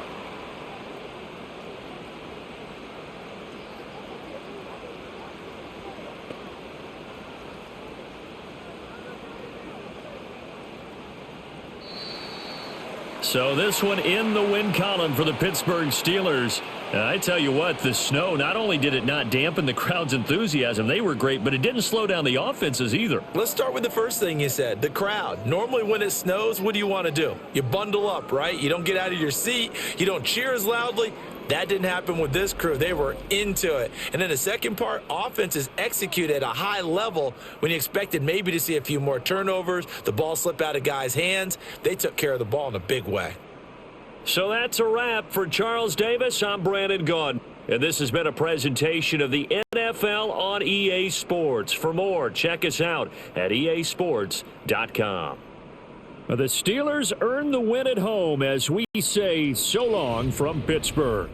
So this one in the win column for the Pittsburgh Steelers. I tell you what, the snow, not only did it not dampen the crowd's enthusiasm, they were great, but it didn't slow down the offenses either. Let's start with the first thing you said, the crowd. Normally when it snows, what do you want to do? You bundle up, right? You don't get out of your seat. You don't cheer as loudly. That didn't happen with this crew. They were into it. And then the second part, offenses execute at a high level when you expected maybe to see a few more turnovers, the ball slip out of guys' hands. They took care of the ball in a big way. So that's a wrap for Charles Davis. I'm Brandon Gaudin. And this has been a presentation of the NFL on EA Sports. For more, check us out at easports.com. The Steelers earn the win at home as we say so long from Pittsburgh.